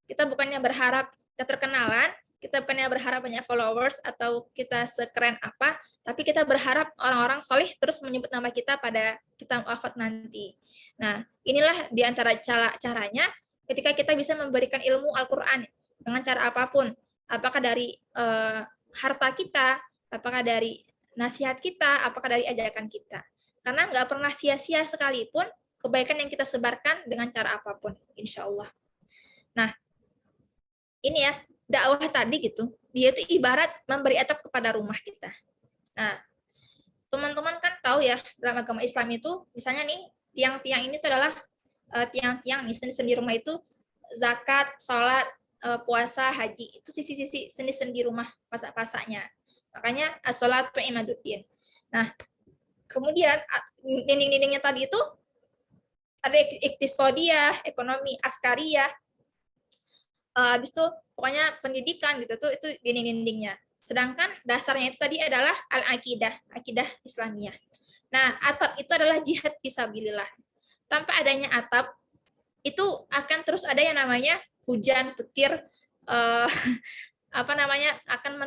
Speaker 4: Kita bukannya berharap kita terkenalan, kita bukannya berharap banyak followers atau kita sekeren apa, tapi kita berharap orang-orang soleh terus menyebut nama kita pada kita wafat nanti. Nah, inilah di antara caranya ketika kita bisa memberikan ilmu Al-Quran dengan cara apapun, apakah dari harta kita, apakah dari nasihat kita, apakah dari ajakan kita. Karena nggak pernah sia-sia sekalipun kebaikan yang kita sebarkan dengan cara apapun, insya Allah. Nah, ini ya, dakwah tadi gitu, dia itu ibarat memberi atap kepada rumah kita. Nah, teman-teman kan tahu ya, dalam agama Islam itu, misalnya nih, tiang-tiang ini tuh adalah tiang-tiang nih, sendi-sendi rumah itu, zakat, sholat, puasa, haji, itu sisi-sisi sendi-sendi rumah, pasak-pasaknya. Makanya, as-sholatu imaduddin. Nah, kemudian, dinding-dindingnya tadi itu, ada iktisodiyah, ekonomi, askariyah, habis itu pokoknya pendidikan gitu tuh itu dinding-dindingnya. Sedangkan dasarnya itu tadi adalah al-aqidah, akidah Islamiyah. Nah, atap itu adalah jihad fisabilillah. Tanpa adanya atap itu akan terus ada yang namanya hujan, petir, apa namanya akan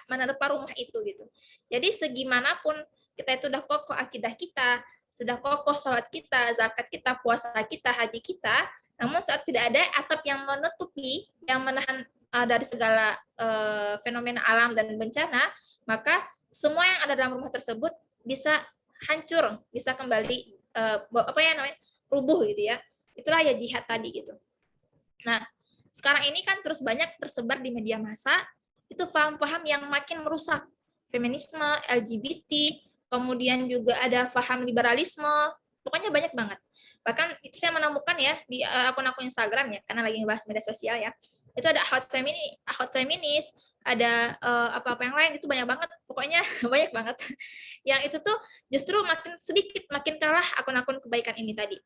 Speaker 4: menerpa rumah itu gitu. Jadi segimanapun kita itu udah kokoh akidah kita, sudah kokoh sholat kita, zakat kita, puasa kita, haji kita, namun saat tidak ada atap yang menutupi, yang menahan dari segala fenomena alam dan bencana, maka semua yang ada dalam rumah tersebut bisa hancur, bisa kembali rubuh gitu ya. Itulah ya jihad tadi gitu. Nah, sekarang ini kan terus banyak tersebar di media massa itu paham-paham yang makin merusak, feminisme, LGBT, kemudian juga ada paham liberalisme, pokoknya banyak banget. Bahkan itu saya menemukan ya di akun-akun Instagram ya, karena lagi ngebahas media sosial ya. Itu ada ahwat feminis, ada apa-apa yang lain, itu banyak banget. Pokoknya banyak banget. Yang itu tuh justru makin sedikit, makin kalah akun-akun kebaikan ini tadi.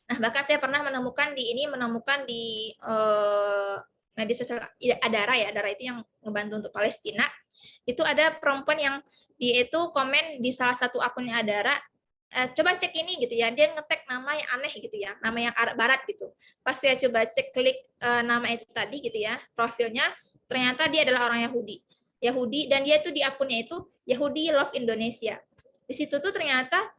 Speaker 4: Nah, bahkan saya pernah menemukan di media sosial Adara ya, Adara itu yang ngebantu untuk Palestina. Itu ada perempuan yang dia itu komen di salah satu akunnya Adara, coba cek ini gitu ya, dia ngetek nama yang aneh gitu ya, nama yang Arab Barat gitu. Pas saya coba cek klik nama itu tadi gitu ya, profilnya, ternyata dia adalah orang Yahudi dan dia itu di akunnya itu Yahudi Love Indonesia. Di situ tuh ternyata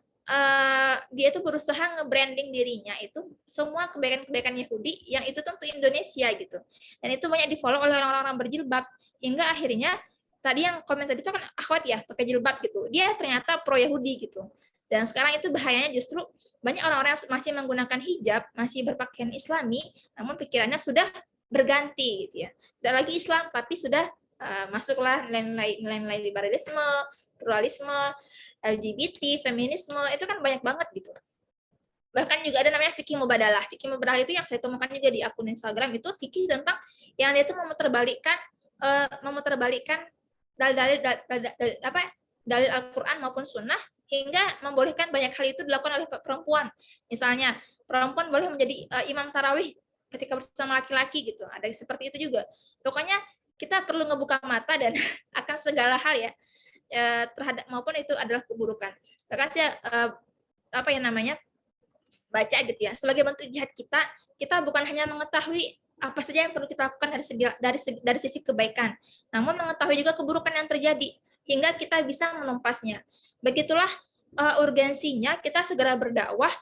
Speaker 4: dia itu berusaha nge-branding dirinya itu semua kebaikan-kebaikan Yahudi yang itu tentu Indonesia gitu. Dan itu banyak di-follow oleh orang-orang berjilbab hingga akhirnya tadi yang komen tadi itu kan akhwat ya pakai jilbab gitu. Dia ternyata pro Yahudi gitu. Dan sekarang itu bahayanya justru banyak orang-orang yang masih menggunakan hijab, masih berpakaian Islami, namun pikirannya sudah berganti gitu ya. Tidak lagi Islam tapi sudah masuklah nilai-nilai liberalisme, pluralisme, LGBT, feminisme, itu kan banyak banget gitu. Bahkan juga ada namanya fikih mubadalah. Fikih mubadalah itu yang saya temukan juga di akun Instagram, itu fikih tentang yang dia itu memutarbalikkan dalil Al-Quran maupun Sunnah hingga membolehkan banyak hal itu dilakukan oleh perempuan. Misalnya perempuan boleh menjadi imam tarawih ketika bersama laki-laki gitu. Ada seperti itu juga. Pokoknya kita perlu ngebuka mata dan akan segala hal ya. Terhadap maupun itu adalah keburukan. Bahkan saya baca gitu ya, sebagai bentuk jihad kita bukan hanya mengetahui apa saja yang perlu kita lakukan dari sisi kebaikan, namun mengetahui juga keburukan yang terjadi hingga kita bisa menumpasnya. Begitulah urgensinya kita segera berdakwah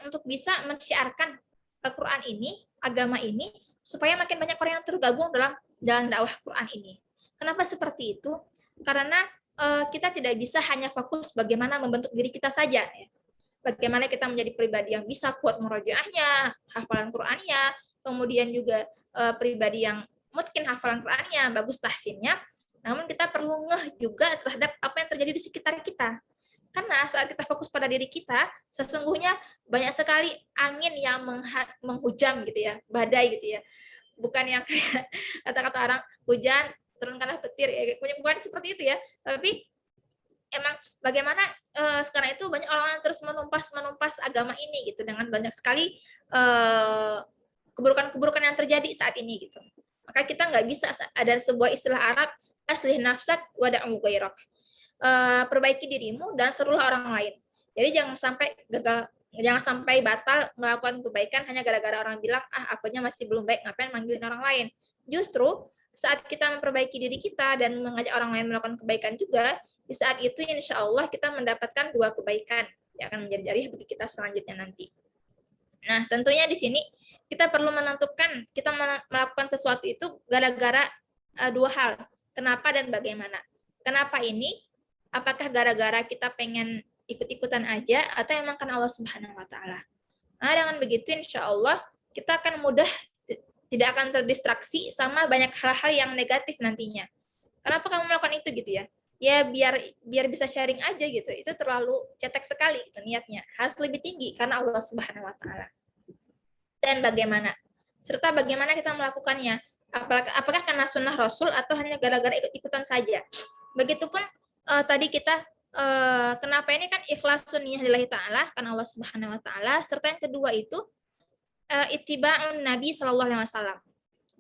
Speaker 4: untuk bisa mensyiarkan Al-Quran ini, agama ini, supaya makin banyak orang yang tergabung dalam jalan dakwah Quran ini. Kenapa seperti itu? Karena kita tidak bisa hanya fokus bagaimana membentuk diri kita saja. Ya. Bagaimana kita menjadi pribadi yang bisa kuat murojaahnya, hafalan Qur'annya, kemudian juga pribadi yang mungkin hafalan Qur'annya, bagus tahsinnya, namun kita perlu ngeh juga terhadap apa yang terjadi di sekitar kita. Karena saat kita fokus pada diri kita, sesungguhnya banyak sekali angin yang menghujam gitu ya, badai gitu ya. Bukan yang kayak kata-kata orang hujan, turunkanlah petir, ya, bukan seperti itu ya, tapi emang bagaimana sekarang itu banyak orang yang terus menumpas agama ini gitu dengan banyak sekali keburukan-keburukan yang terjadi saat ini gitu. Maka kita nggak bisa, ada sebuah istilah Arab aslih nafsak wada'u ghairak. Perbaiki dirimu dan serulah orang lain. Jadi jangan sampai gagal, jangan sampai batal melakukan kebaikan hanya gara-gara orang bilang, akunya masih belum baik, ngapain manggilin orang lain. Justru saat kita memperbaiki diri kita dan mengajak orang lain melakukan kebaikan juga, di saat itu insya Allah kita mendapatkan 2 kebaikan yang akan menjadi jariah bagi kita selanjutnya nanti. Nah, tentunya di sini kita perlu menentukan kita melakukan sesuatu itu gara-gara 2 hal. Kenapa dan bagaimana. Kenapa ini? Apakah gara-gara kita pengen ikut-ikutan aja atau emang karena Allah Subhanahu wa taala. Nah, dengan begitu insya Allah kita akan mudah tidak akan terdistraksi sama banyak hal-hal yang negatif nantinya. Kenapa kamu melakukan itu gitu ya? Ya biar bisa sharing aja gitu. Itu terlalu cetek sekali gitu niatnya. Harus lebih tinggi karena Allah Subhanahu wa taala. Dan bagaimana? Serta bagaimana kita melakukannya? Apakah karena sunnah Rasul atau hanya gara-gara ikut-ikutan saja? Begitupun tadi kita kenapa ini kan ikhlas sunniyah lillahi ta'ala karena Allah Subhanahu wa taala, serta yang kedua itu ittiba'un Nabi sallallahu alaihi wasallam.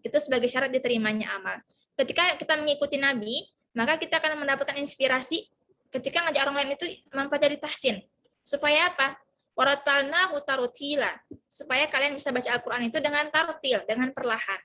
Speaker 4: Itu sebagai syarat diterimanya amal. Ketika kita mengikuti Nabi, maka kita akan mendapatkan inspirasi ketika ngajak orang lain itu mempelajari tahsin. Supaya apa? Waratalnahu tartila. Supaya kalian bisa baca Al-Qur'an itu dengan tartil, dengan perlahan.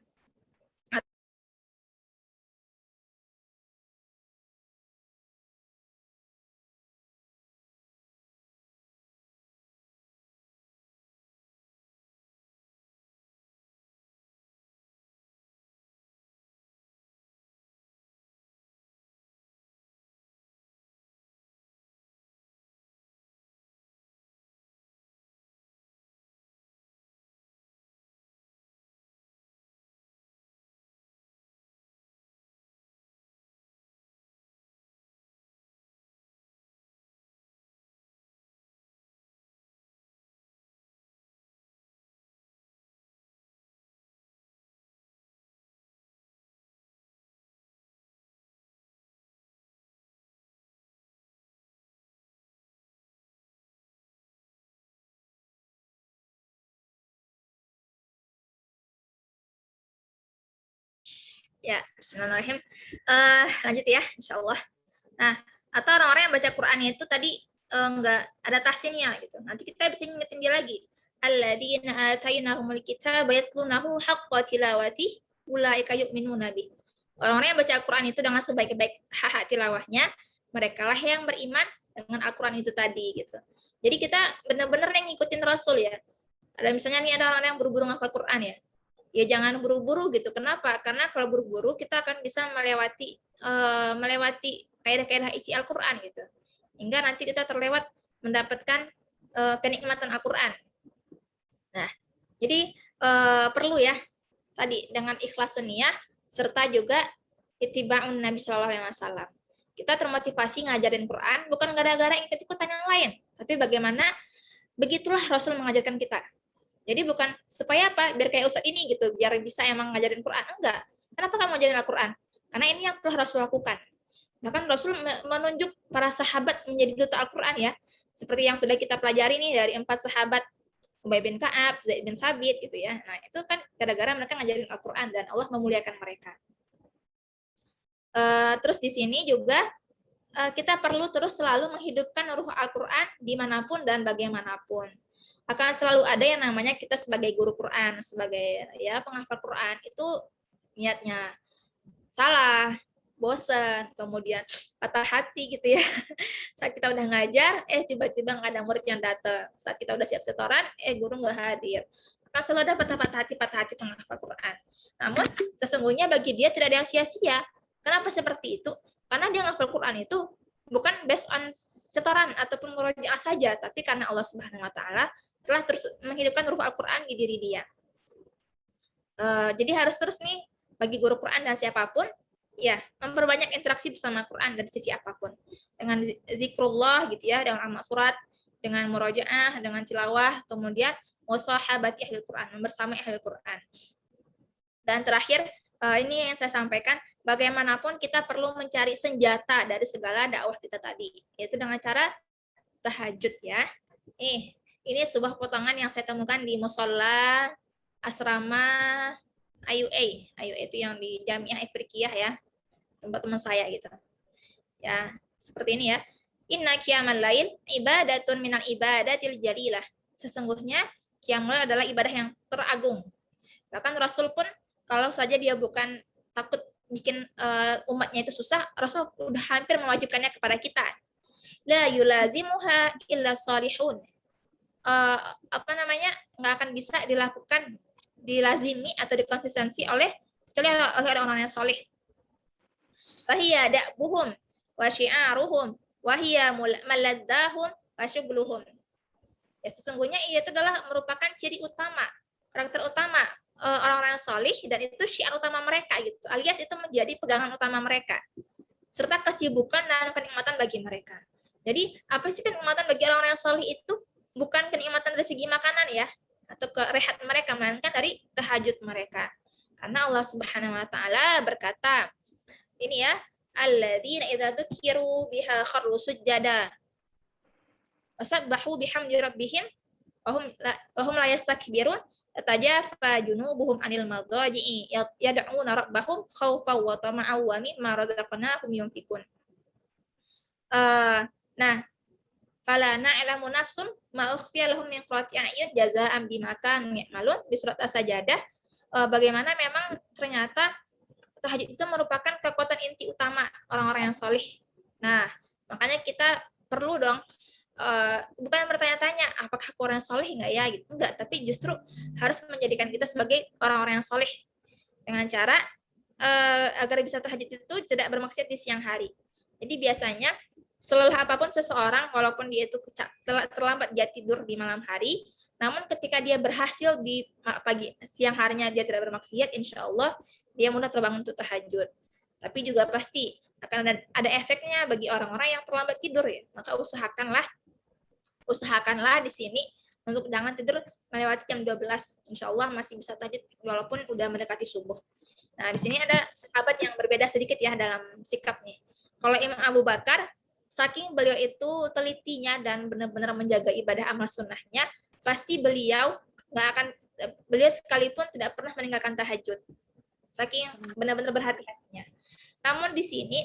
Speaker 4: Ya, bismillahirrahmanirrahim. Lanjut ya, insyaallah. Nah, atau orang-orang yang baca Qur'annya itu tadi enggak ada tahsinnya gitu. Nanti kita bisa ngingetin dia lagi. Alladzina atainahumul kitaba yatlunahu haqqa tilawati ulaika yu'minuna bi. Orang-orang yang baca Al-Qur'an itu dengan sebaik-baik hak tilawahnya, merekalah yang beriman dengan Al-Qur'an itu tadi gitu. Jadi kita benar-benar yang ngikutin Rasul ya. Ada misalnya nih ada orang yang buru-buru ngafal Qur'an ya. Ya jangan buru-buru gitu. Kenapa? Karena kalau buru-buru kita akan bisa melewati kaidah-kaidah isi Al-Qur'an gitu. Hingga nanti kita terlewat mendapatkan kenikmatan Al-Qur'an. Nah, jadi perlu ya tadi dengan ikhlas niat serta juga ittiba'un Nabi sallallahu alaihi wasallam. Kita termotivasi ngajarin Quran bukan gara-gara ikut-ikutan yang lain, tapi bagaimana begitulah Rasul mengajarkan kita. Jadi bukan supaya apa? Biar kayak Ustadz ini gitu, biar bisa emang ngajarin Quran. Enggak. Kenapa kamu ngajarin Al-Quran? Karena ini yang telah Rasul lakukan. Bahkan Rasul menunjuk para sahabat menjadi duta Al-Quran ya. Seperti yang sudah kita pelajari nih dari 4 sahabat. Ubay bin Ka'ab, Zaid bin Thabit gitu ya. Nah, itu kan gara-gara mereka ngajarin Al-Quran dan Allah memuliakan mereka. Terus di sini juga kita perlu terus selalu menghidupkan ruh Al-Quran dimanapun dan bagaimanapun. Akan selalu ada yang namanya kita sebagai guru Quran, sebagai ya penghafal Quran itu niatnya salah, bosan, kemudian patah hati gitu ya. Saat kita udah ngajar, tiba-tiba nggak ada murid yang datang. Saat kita udah siap setoran, guru nggak hadir. Akan selalu ada patah hati penghafal Quran. Namun sesungguhnya bagi dia tidak ada yang sia-sia. Kenapa seperti itu? Karena dia ngafal Quran itu bukan based on setoran ataupun murojaah saja, tapi karena Allah Subhanahu wa taala telah terus menghidupkan ruh Al-Quran di diri dia. Jadi harus terus nih bagi guru Quran dan siapapun ya memperbanyak interaksi bersama Quran dari sisi apapun. Dengan zikrullah gitu ya, dengan amal surat, dengan murojaah, dengan tilawah, kemudian musahabati ahlul Quran, bersama ahlul Quran. Dan terakhir ini yang saya sampaikan, bagaimanapun kita perlu mencari senjata dari segala dakwah kita tadi, yaitu dengan cara tahajud ya. Ini sebuah potongan yang saya temukan di musola asrama IUA. IUA itu yang di Jamiah Afrikiyah ya. tempat teman saya gitu. Ya, seperti ini ya. Inna qiyamal lail ibadatun minal ibadatil jalilah. Sesungguhnya qiyamul lail adalah ibadah yang teragung. Bahkan Rasul pun kalau saja dia bukan takut bikin umatnya itu susah, Rasul udah hampir mewajibkannya kepada kita. La yulazimuha illa salihun. Nggak akan bisa dilakukan, dilazimi atau dikonsistensi kecuali oleh orang-orang yang soleh. Fahiya da'buhum wa syi'aruhum wa hiya maladdahum wa syugluhum. Ya, sesungguhnya itu adalah merupakan ciri utama, karakter utama orang-orang yang soleh, dan itu syiar utama mereka gitu, alias itu menjadi pegangan utama mereka, serta kesibukan dan kenikmatan bagi mereka. Jadi apa sih kenikmatan bagi orang-orang yang soleh itu? Bukan kenikmatan dari segi makanan ya, atau kerehat mereka, melainkan dari tahajud mereka. Karena Allah Subhanahu wa taala berkata, ini ya, alladzina idza dzukiru biha kharru sujada wasabbahu bihamdi rabbihim wa hum la yastakbirun tatajafa junubuhum anil madhaji'i yad'una rabbahum khaufan wa tama'an wa mimma razaqnahum yunfikun. Nah, fala na'lamu nafsum ma ukhfiya lahum min qurrati a'yun jazaa'an bima kanu ya'malun, di surat As-Sajdah. Bagaimana memang ternyata tahajud itu merupakan kekuatan inti utama orang-orang yang soleh. Nah, makanya kita perlu dong bukan bertanya-tanya apakah aku orang soleh nggak ya gitu, enggak, tapi justru harus menjadikan kita sebagai orang-orang yang soleh dengan cara agar bisa tahajud itu tidak bermaksud di siang hari. Jadi biasanya selelah apapun seseorang, walaupun dia itu terlambat dia tidur di malam hari, namun ketika dia berhasil di siang harinya dia tidak bermaksiat, insya Allah dia mudah terbangun untuk tahajud. Tapi juga pasti akan ada efeknya bagi orang-orang yang terlambat tidur ya. Maka usahakanlah di sini untuk jangan tidur melewati jam 12. Insya Allah masih bisa tahajud walaupun udah mendekati subuh. Nah, di sini ada sahabat yang berbeda sedikit ya dalam sikapnya. Kalau Imam Abu Bakar, saking beliau itu telitinya dan benar-benar menjaga ibadah amal sunnahnya, pasti beliau sekalipun tidak pernah meninggalkan tahajud. Saking benar-benar berhati-hatinya. Namun di sini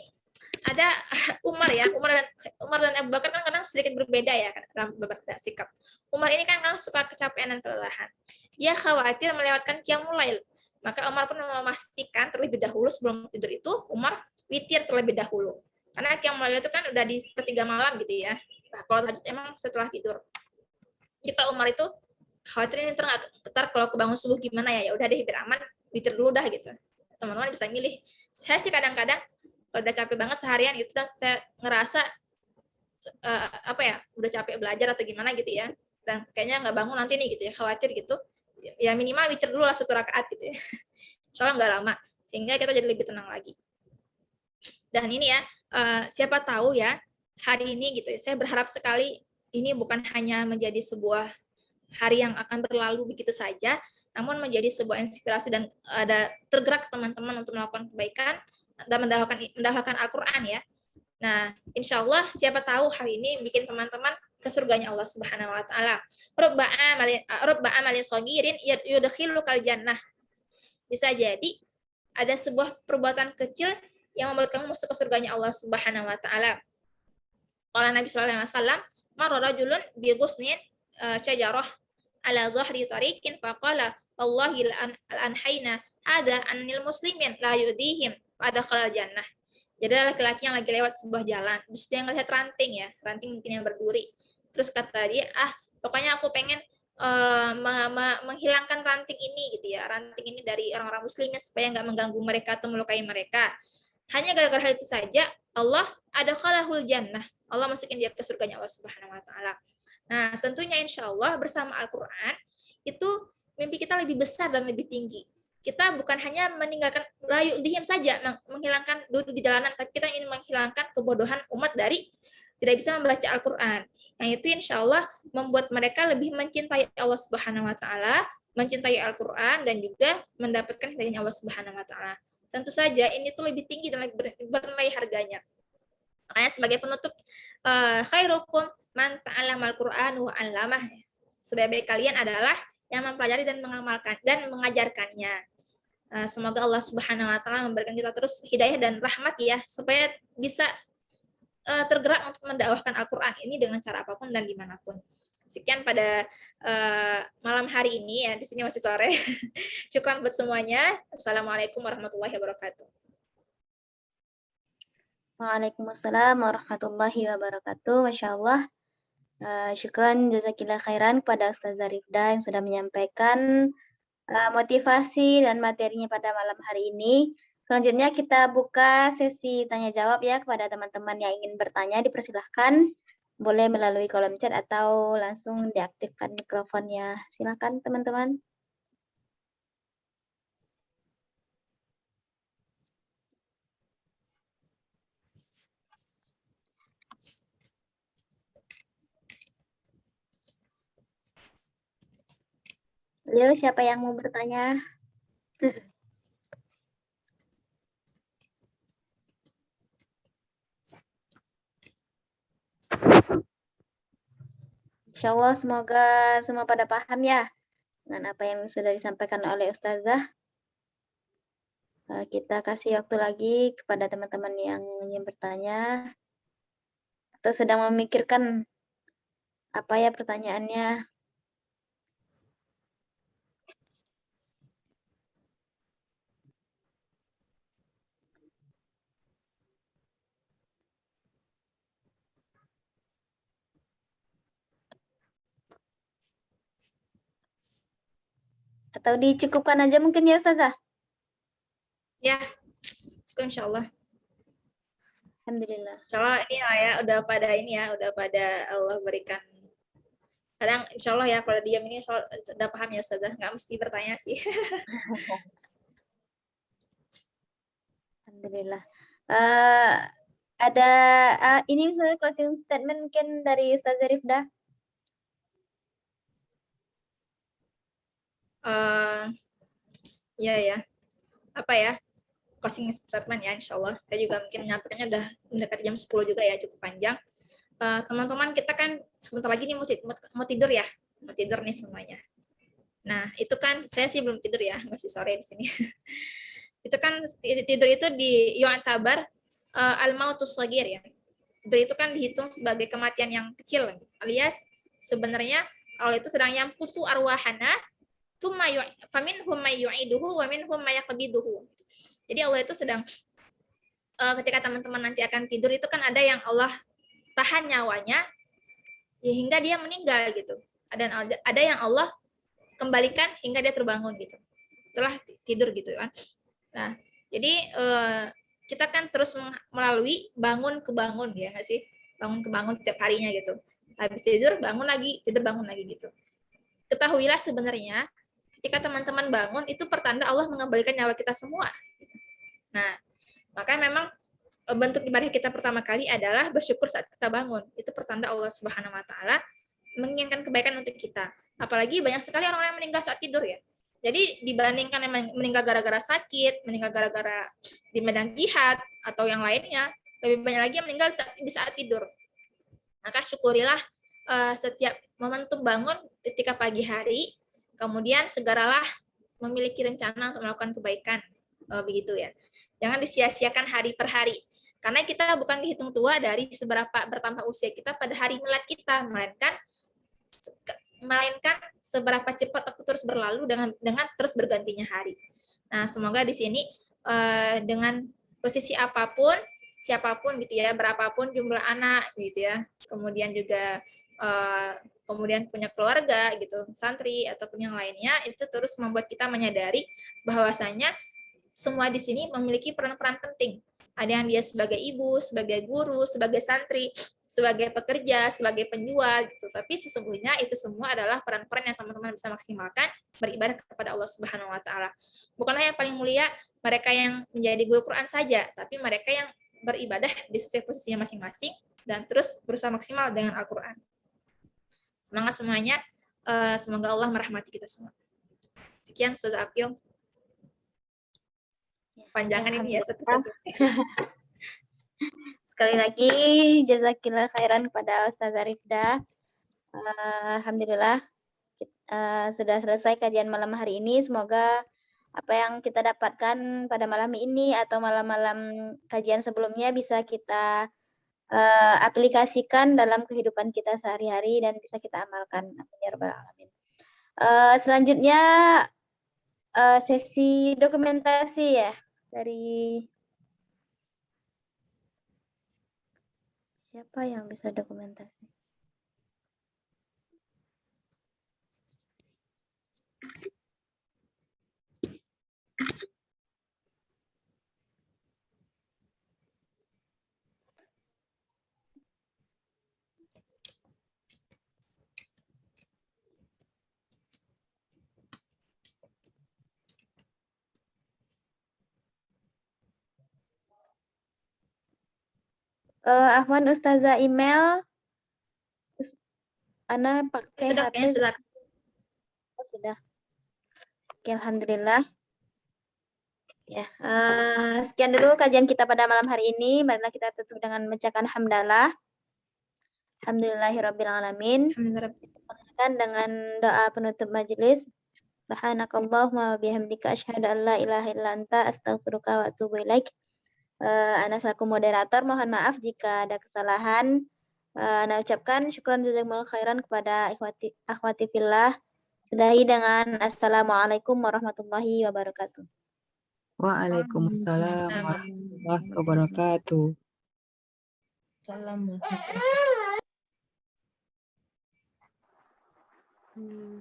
Speaker 4: ada Umar dan Abu Bakar kan kadang sedikit berbeda ya dalam beberapa sikap. Umar ini kan suka kecapean dan kelelahan. Dia khawatir melewatkan qiyamul lail. Maka Umar pun memastikan terlebih dahulu sebelum tidur itu Umar witir terlebih dahulu. Karena qiyamul lail itu kan udah di sepertiga malam gitu ya. Nah, kalau tahajud emang setelah tidur. Jadi kalau Umar itu khawatir ini ntar kalau kebangun subuh gimana ya? Ya udah deh biar aman, witir dulu dah gitu. Teman-teman bisa milih. Saya sih kadang-kadang kalau udah capek banget seharian gitu, dan saya ngerasa udah capek belajar atau gimana gitu ya, dan kayaknya nggak bangun nanti nih gitu ya, khawatir gitu, ya minimal witir dulu lah 1 rakaat gitu ya, soalnya nggak lama, sehingga kita jadi lebih tenang lagi. Dan ini ya, siapa tahu ya hari ini gitu ya, saya berharap sekali ini bukan hanya menjadi sebuah hari yang akan berlalu begitu saja, namun menjadi sebuah inspirasi dan ada tergerak teman-teman untuk melakukan kebaikan dan mendahulukan Al-Quran ya. Nah, insya Allah siapa tahu hal ini bikin teman-teman ke surganya Allah Subhanahu Wa Taala. Rubba amalin sogirin yudkhilukal jannah. Bisa jadi ada sebuah perbuatan kecil yang membuat kamu masuk ke surganya Allah Subhanahu Wa Taala. Qala Nabi Sallallahu Alaihi Wasallam, marra rajulun bi ghusnin syajarah ala zahri tariqin faqala wallahi al-anhayna ada anil muslimin la yudihim pada kalal jannah. Jadi laki-laki yang lagi lewat sebuah jalan, terus dia ngelihat ranting mungkin yang berduri. Terus kata dia, pokoknya aku pengen menghilangkan ranting ini gitu ya, ranting ini dari orang-orang muslimnya supaya nggak mengganggu mereka atau melukai mereka. Hanya gara-gara hal itu saja, Allah ada kalahul jannah. Allah masukin dia ke surganya Allah Subhanahu Wa Taala. Nah, tentunya insya Allah bersama Al-Quran itu mimpi kita lebih besar dan lebih tinggi. Kita bukan hanya meninggalkan layu dihim saja, menghilangkan duduk di jalanan, tapi kita ingin menghilangkan kebodohan umat dari tidak bisa membaca Al-Quran. Yang itu insya Allah membuat mereka lebih mencintai Allah Subhanahu Wa Taala, mencintai Al-Quran, dan juga mendapatkan hidayahnya Allah Subhanahu Wa Taala. Tentu saja ini tuh lebih tinggi dan lebih bernilai harganya. Makanya sebagai penutup, khairukum man ta'allama Al-Quran wa 'allamah. Sebaik-baik kalian adalah yang mempelajari dan mengamalkan dan mengajarkannya. Semoga Allah Subhanahu wa taala memberikan kita terus hidayah dan rahmat ya, supaya bisa tergerak untuk mendakwahkan Al-Qur'an ini dengan cara apapun dan dimanapun. Sekian pada malam hari ini ya, di sini masih sore. Syukran buat semuanya. Assalamualaikum warahmatullahi wabarakatuh.
Speaker 3: Waalaikumsalam warahmatullahi wabarakatuh. Masya Allah. Syukran jazakillah khairan kepada Ustazah Rifda yang sudah menyampaikan motivasi dan materinya pada malam hari ini. Selanjutnya kita buka sesi tanya jawab ya kepada teman-teman yang ingin bertanya, dipersilahkan boleh melalui kolom chat atau langsung diaktifkan mikrofonnya. Silakan teman-teman. Leo, siapa yang mau bertanya? Insya Allah semoga semua pada paham ya dengan apa yang sudah disampaikan oleh Ustazah. Kita kasih waktu lagi kepada teman-teman yang ingin bertanya atau sedang memikirkan apa ya pertanyaannya. Atau dicukupkan aja mungkin ya Ustazah?
Speaker 4: Ya, insya Allah.
Speaker 3: Alhamdulillah.
Speaker 4: Insya Allah ini lah ya, udah pada ini ya, udah pada Allah berikan. Kadang insya Allah ya, kalau diam ini sudah paham ya Ustazah, nggak mesti bertanya sih.
Speaker 3: Alhamdulillah. Ada ini closing statement mungkin dari Ustazah Rifda.
Speaker 4: Ya, apa ya, closing statement ya, insya Allah. Saya juga mungkin menyampaikannya udah mendekati jam 10 juga ya, cukup panjang. Teman-teman kita kan sebentar lagi nih mau tidur ya, mau tidur nih semuanya. Nah itu kan saya sih belum tidur ya, masih sore di sini. Itu kan tidur itu di yu'tabar al-mautus shagir ya. Tidur itu kan dihitung sebagai kematian yang kecil, alias sebenarnya Allah itu sedang yampusu arwahana faminhum may yu'iduhu wa minhum may yaqbiduhu. Jadi Allah itu sedang ketika teman-teman nanti akan tidur itu kan ada yang Allah tahan nyawanya ya, hingga dia meninggal gitu. Ada yang Allah kembalikan hingga dia terbangun gitu. Setelah tidur gitu kan. Nah, jadi kita kan terus melalui bangun ke bangun ya nggak sih? Bangun ke bangun setiap harinya gitu. Habis tidur bangun lagi, tidur bangun lagi gitu. Ketahuilah sebenarnya ketika teman-teman bangun itu pertanda Allah mengembalikan nyawa kita semua. Nah, maka memang bentuk ibadah kita pertama kali adalah bersyukur saat kita bangun. Itu pertanda Allah Subhanahu wa taala menginginkan kebaikan untuk kita. Apalagi banyak sekali orang-orang yang meninggal saat tidur ya. Jadi dibandingkan yang meninggal gara-gara sakit, meninggal gara-gara di medan jihad atau yang lainnya, lebih banyak lagi yang meninggal di saat tidur. Maka syukurilah setiap momentum bangun ketika pagi hari, kemudian segeralah memiliki rencana untuk melakukan kebaikan. Begitu ya. Jangan disia-siakan hari per hari. Karena kita bukan dihitung tua dari seberapa bertambah usia kita pada hari milad kita, melainkan seberapa cepat waktu terus berlalu dengan terus bergantinya hari. Nah, semoga di sini dengan posisi apapun, siapapun gitu ya, berapapun jumlah anak gitu ya, kemudian juga kemudian punya keluarga gitu, santri ataupun yang lainnya, itu terus membuat kita menyadari bahwasanya semua di sini memiliki peran-peran penting. Ada yang dia sebagai ibu, sebagai guru, sebagai santri, sebagai pekerja, sebagai penjual gitu. Tapi sesungguhnya itu semua adalah peran-peran yang teman-teman bisa maksimalkan beribadah kepada Allah Subhanahu wa taala. Bukanlah yang paling mulia mereka yang menjadi guru Quran saja, tapi mereka yang beribadah di sesuai posisinya masing-masing dan terus berusaha maksimal dengan Al-Qur'an. Semangat semuanya, semoga Allah merahmati kita semua. Sekian Ustazah Apil. Panjangan ini ya satu-satu.
Speaker 3: Sekali lagi jazakillah khairan kepada Ustazah Rifda. Alhamdulillah sudah selesai kajian malam hari ini. Semoga apa yang kita dapatkan pada malam ini atau malam-malam kajian sebelumnya bisa kita aplikasikan dalam kehidupan kita sehari-hari dan bisa kita amalkan. Amin ya rabbal alamin. Selanjutnya sesi dokumentasi ya dari siapa yang bisa dokumentasi? Afwan Ustazah email. Ana pakai
Speaker 4: Sudah,
Speaker 3: HP.
Speaker 4: kayaknya sudah.
Speaker 3: Oh, sudah. Oke, alhamdulillah. Ya, sekian dulu kajian kita pada malam hari ini. Marilah kita tutup dengan membacakan hamdalah. Alhamdulillahirabbil alamin.
Speaker 4: Alhamdulillah.
Speaker 3: Dan dengan doa penutup majelis. Subhanakallahumma wa bihamdika asyhadu an la ilaha illa anta astaghfiruka wa atubu ilaik. Ana selaku moderator mohon maaf jika ada kesalahan. Ana ucapkan syukran jazakumullah khairan kepada akhwati fillah. Sudahi dengan assalamualaikum warahmatullahi wabarakatuh.
Speaker 2: Waalaikumsalam warahmatullahi wabarakatuh.
Speaker 1: Salam.